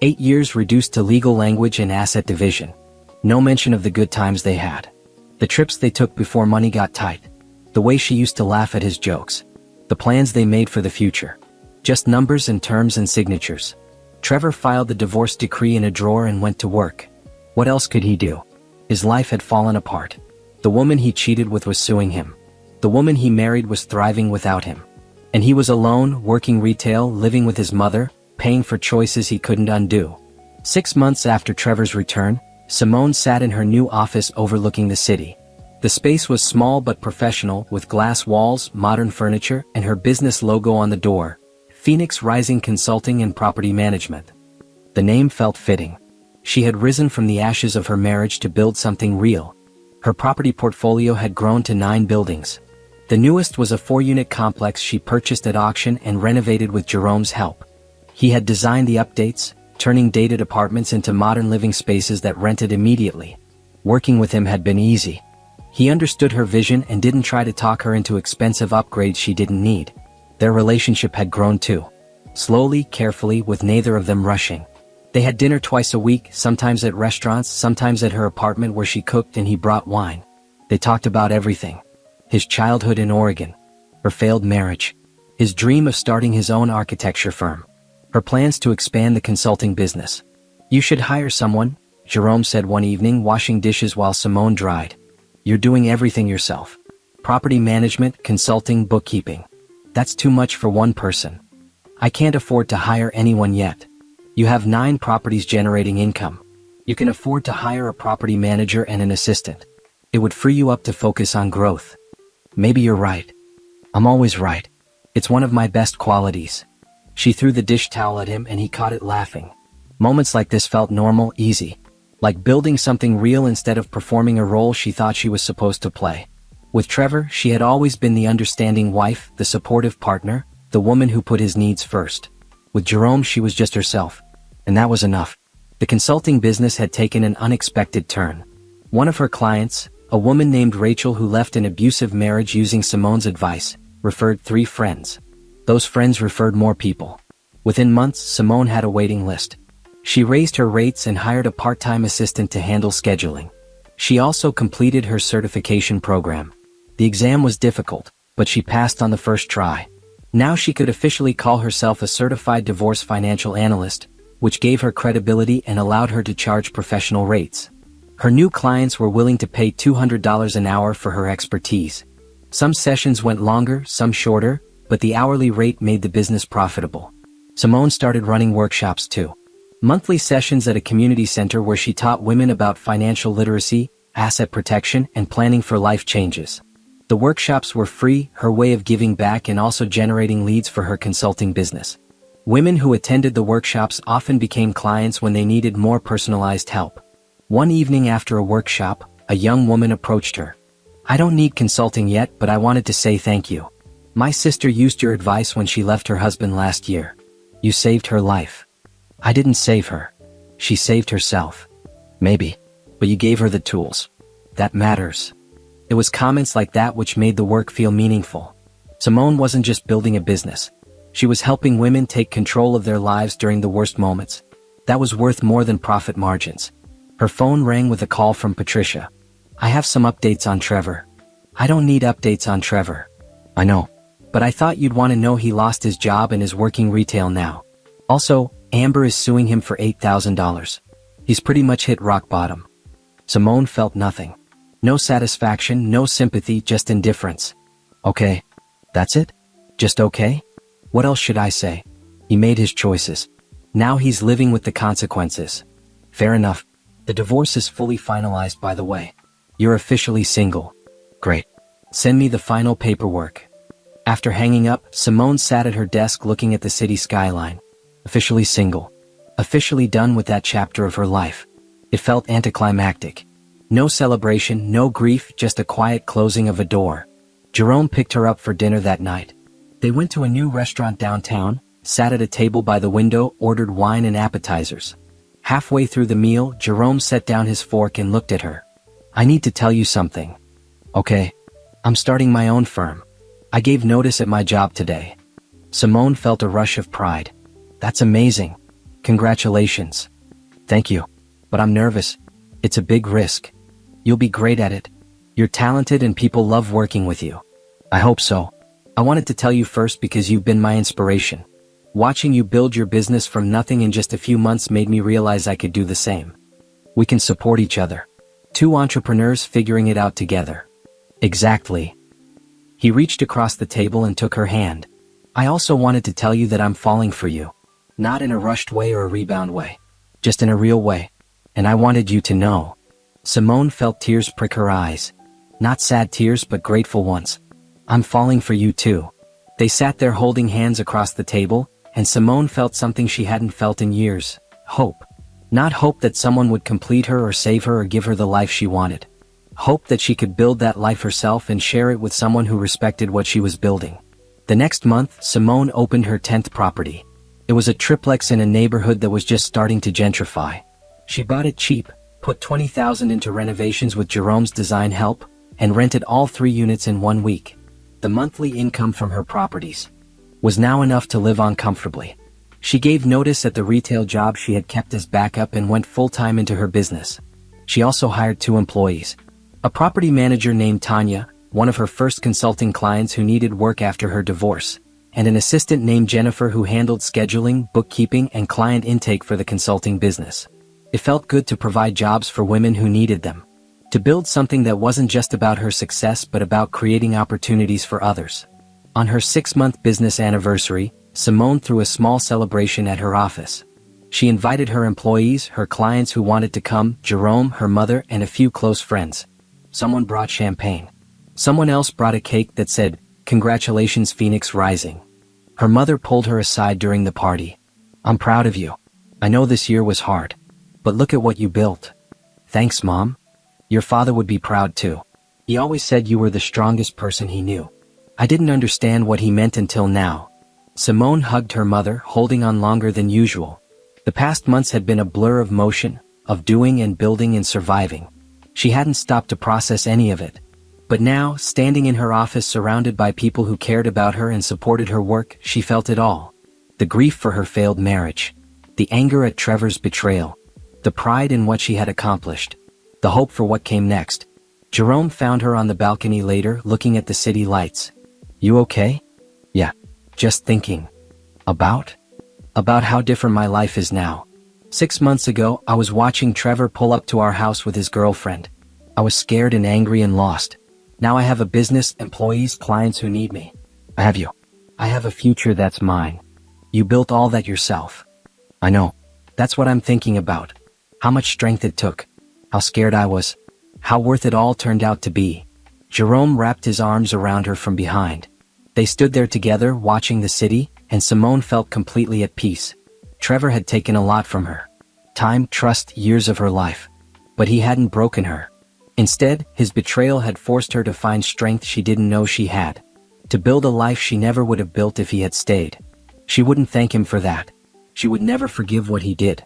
8 years reduced to legal language and asset division. No mention of the good times they had. The trips they took before money got tight. The way she used to laugh at his jokes. The plans they made for the future. Just numbers and terms and signatures. Trevor filed the divorce decree in a drawer and went to work. What else could he do? His life had fallen apart. The woman he cheated with was suing him. The woman he married was thriving without him. And he was alone, working retail, living with his mother, paying for choices he couldn't undo. 6 months after Trevor's return, Simone sat in her new office overlooking the city. The space was small but professional, with glass walls, modern furniture, and her business logo on the door. Phoenix Rising Consulting and Property Management. The name felt fitting. She had risen from the ashes of her marriage to build something real. Her property portfolio had grown to 9 buildings. The newest was a 4-unit complex she purchased at auction and renovated with Jerome's help. He had designed the updates, turning dated apartments into modern living spaces that rented immediately. Working with him had been easy. He understood her vision and didn't try to talk her into expensive upgrades she didn't need. Their relationship had grown too. Slowly, carefully, with neither of them rushing. They had dinner twice a week, sometimes at restaurants, sometimes at her apartment where she cooked and he brought wine. They talked about everything. His childhood in Oregon. Her failed marriage. His dream of starting his own architecture firm. Her plans to expand the consulting business. "You should hire someone," Jerome said one evening, washing dishes while Simone dried. "You're doing everything yourself. Property management, consulting, bookkeeping. That's too much for one person. I can't afford to hire anyone yet. You have 9 properties generating income. You can afford to hire a property manager and an assistant. It would free you up to focus on growth." "Maybe you're right. I'm always right. It's one of my best qualities." She threw the dish towel at him and he caught it laughing. Moments like this felt normal, easy. Like building something real instead of performing a role she thought she was supposed to play. With Trevor, she had always been the understanding wife, the supportive partner, the woman who put his needs first. With Jerome, she was just herself. And that was enough. The consulting business had taken an unexpected turn. One of her clients, a woman named Rachel who left an abusive marriage using Simone's advice, referred 3 friends. Those friends referred more people. Within months, Simone had a waiting list. She raised her rates and hired a part-time assistant to handle scheduling. She also completed her certification program. The exam was difficult, but she passed on the first try. Now she could officially call herself a certified divorce financial analyst, which gave her credibility and allowed her to charge professional rates. Her new clients were willing to pay $200 an hour for her expertise. Some sessions went longer, some shorter, but the hourly rate made the business profitable. Simone started running workshops too. Monthly sessions at a community center where she taught women about financial literacy, asset protection, and planning for life changes. The workshops were free, her way of giving back and also generating leads for her consulting business. Women who attended the workshops often became clients when they needed more personalized help. One evening after a workshop, a young woman approached her. "I don't need consulting yet, but I wanted to say thank you. My sister used your advice when she left her husband last year. You saved her life." "I didn't save her. She saved herself." "Maybe. But you gave her the tools. That matters." It was comments like that which made the work feel meaningful. Simone wasn't just building a business. She was helping women take control of their lives during the worst moments. That was worth more than profit margins. Her phone rang with a call from Patricia. "I have some updates on Trevor." "I don't need updates on Trevor." "I know. But I thought you'd want to know he lost his job and is working retail now. Also, Amber is suing him for $8,000. He's pretty much hit rock bottom." Simone felt nothing. No satisfaction, no sympathy, just indifference. "Okay. That's it? Just okay? What else should I say? He made his choices. Now he's living with the consequences." "Fair enough. The divorce is fully finalized, by the way. You're officially single." "Great. Send me the final paperwork." After hanging up, Simone sat at her desk looking at the city skyline. Officially single. Officially done with that chapter of her life. It felt anticlimactic. No celebration, no grief, just a quiet closing of a door. Jerome picked her up for dinner that night. They went to a new restaurant downtown, sat at a table by the window, ordered wine and appetizers. Halfway through the meal, Jerome set down his fork and looked at her. "I need to tell you something." "Okay. I'm starting my own firm. I gave notice at my job today." Simone felt a rush of pride. "That's amazing. Congratulations." "Thank you. But I'm nervous. It's a big risk." "You'll be great at it. You're talented and people love working with you." "I hope so. I wanted to tell you first because you've been my inspiration. Watching you build your business from nothing in just a few months made me realize I could do the same. We can support each other. 2 entrepreneurs figuring it out together." "Exactly." He reached across the table and took her hand. "I also wanted to tell you that I'm falling for you. Not in a rushed way or a rebound way. Just in a real way. And I wanted you to know." Simone felt tears prick her eyes. Not sad tears but grateful ones. "I'm falling for you too." They sat there holding hands across the table, and Simone felt something she hadn't felt in years. Hope. Not hope that someone would complete her or save her or give her the life she wanted. Hope that she could build that life herself and share it with someone who respected what she was building. The next month, Simone opened her 10th property. It was a triplex in a neighborhood that was just starting to gentrify. She bought it cheap, put $20,000 into renovations with Jerome's design help, and rented all 3 units in 1 week. The monthly income from her properties was now enough to live on comfortably. She gave notice at the retail job she had kept as backup and went full-time into her business. She also hired 2 employees. A property manager named Tanya, one of her first consulting clients who needed work after her divorce, and an assistant named Jennifer who handled scheduling, bookkeeping, and client intake for the consulting business. It felt good to provide jobs for women who needed them. To build something that wasn't just about her success but about creating opportunities for others. On her 6-month business anniversary, Simone threw a small celebration at her office. She invited her employees, her clients who wanted to come, Jerome, her mother, and a few close friends. Someone brought champagne. Someone else brought a cake that said, "Congratulations, Phoenix Rising." Her mother pulled her aside during the party. "I'm proud of you. I know this year was hard. But look at what you built. Thanks, Mom. Your father would be proud too. He always said you were the strongest person he knew. I didn't understand what he meant until now. Simone hugged her mother, holding on longer than usual. The past months had been a blur of motion, of doing and building and surviving. She hadn't stopped to process any of it. But now, standing in her office surrounded by people who cared about her and supported her work, she felt it all. The grief for her failed marriage. The anger at Trevor's betrayal. The pride in what she had accomplished. The hope for what came next. Jerome found her on the balcony later, looking at the city lights. You okay? Yeah. Just thinking. About how different my life is now. 6 months ago, I was watching Trevor pull up to our house with his girlfriend. I was scared and angry and lost. Now I have a business, employees, clients who need me. I have you. I have a future that's mine. You built all that yourself. I know. That's what I'm thinking about. How much strength it took. How scared I was. How worth it all turned out to be. Jerome wrapped his arms around her from behind. They stood there together, watching the city, and Simone felt completely at peace. Trevor had taken a lot from her. Time, trust, years of her life. But he hadn't broken her. Instead, his betrayal had forced her to find strength she didn't know she had. To build a life she never would have built if he had stayed. She wouldn't thank him for that. She would never forgive what he did.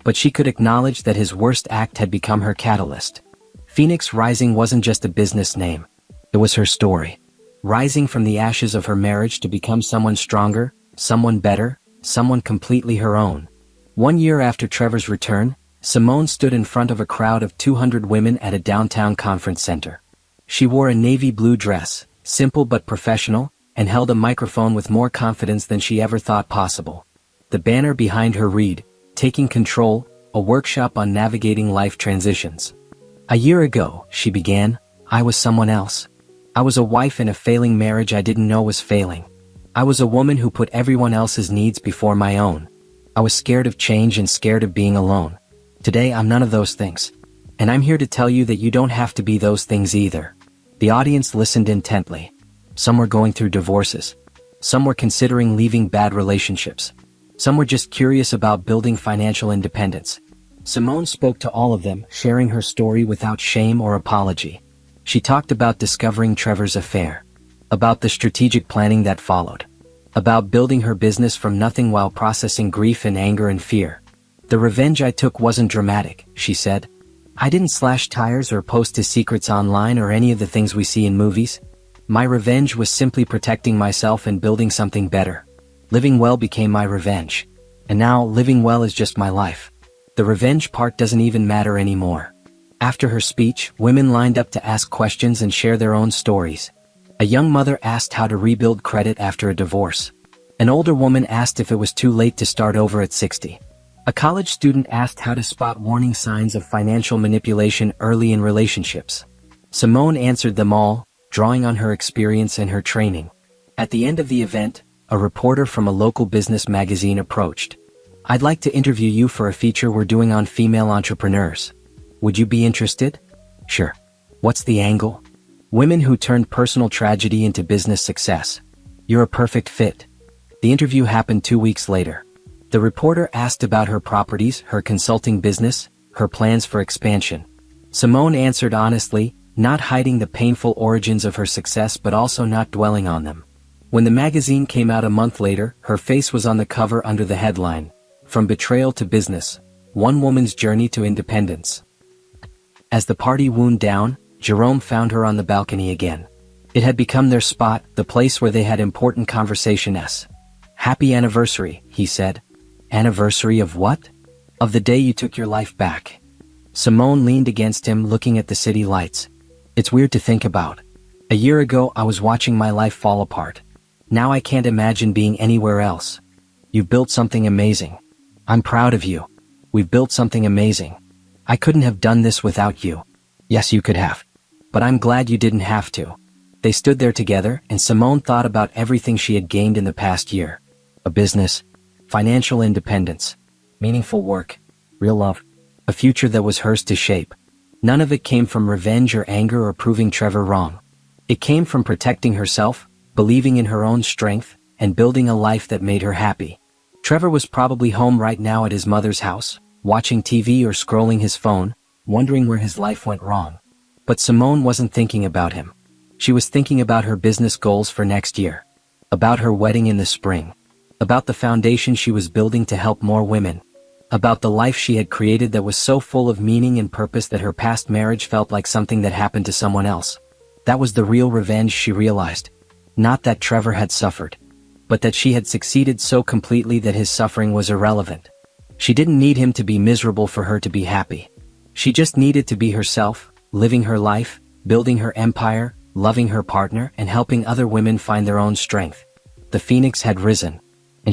But she could acknowledge that his worst act had become her catalyst. Phoenix Rising wasn't just a business name. It was her story. Rising from the ashes of her marriage to become someone stronger, someone better, someone completely her own. 1 year after Trevor's return, Simone stood in front of a crowd of 200 women at a downtown conference center. She wore a navy blue dress, simple but professional, and held a microphone with more confidence than she ever thought possible. The banner behind her read, "Taking Control, a workshop on navigating life transitions." A year ago, she began, I was someone else. I was a wife in a failing marriage I didn't know was failing. I was a woman who put everyone else's needs before my own. I was scared of change and scared of being alone. Today I'm none of those things. And I'm here to tell you that you don't have to be those things either. The audience listened intently. Some were going through divorces. Some were considering leaving bad relationships. Some were just curious about building financial independence. Simone spoke to all of them, sharing her story without shame or apology. She talked about discovering Trevor's affair. About the strategic planning that followed. About building her business from nothing while processing grief and anger and fear. The revenge I took wasn't dramatic, she said. I didn't slash tires or post his secrets online or any of the things we see in movies. My revenge was simply protecting myself and building something better. Living well became my revenge. And now, living well is just my life. The revenge part doesn't even matter anymore. After her speech, women lined up to ask questions and share their own stories. A young mother asked how to rebuild credit after a divorce. An older woman asked if it was too late to start over at 60. A college student asked how to spot warning signs of financial manipulation early in relationships. Simone answered them all, drawing on her experience and her training. At the end of the event, a reporter from a local business magazine approached. I'd like to interview you for a feature we're doing on female entrepreneurs. Would you be interested? Sure. What's the angle? Women who turned personal tragedy into business success. You're a perfect fit. The interview happened 2 weeks later. The reporter asked about her properties, her consulting business, her plans for expansion. Simone answered honestly, not hiding the painful origins of her success but also not dwelling on them. When the magazine came out a month later, her face was on the cover under the headline, From Betrayal to Business, One Woman's Journey to Independence. As the party wound down, Jerome found her on the balcony again. It had become their spot, the place where they had important conversations. Happy anniversary, he said. Anniversary of what? Of the day you took your life back. Simone leaned against him, looking at the city lights. It's weird to think about. A year ago I was watching my life fall apart. Now I can't imagine being anywhere else. You've built something amazing. I'm proud of you. We've built something amazing. I couldn't have done this without you. Yes, you could have. But I'm glad you didn't have to. They stood there together, and Simone thought about everything she had gained in the past year. A business, financial independence, meaningful work, real love, a future that was hers to shape. None of it came from revenge or anger or proving Trevor wrong. It came from protecting herself, believing in her own strength, and building a life that made her happy. Trevor was probably home right now at his mother's house, watching TV or scrolling his phone, wondering where his life went wrong. But Simone wasn't thinking about him. She was thinking about her business goals for next year. About her wedding in the spring. About the foundation she was building to help more women. About the life she had created that was so full of meaning and purpose that her past marriage felt like something that happened to someone else. That was the real revenge, she realized. Not that Trevor had suffered, but that she had succeeded so completely that his suffering was irrelevant. She didn't need him to be miserable for her to be happy. She just needed to be herself, living her life, building her empire, loving her partner, and helping other women find their own strength. The phoenix had risen.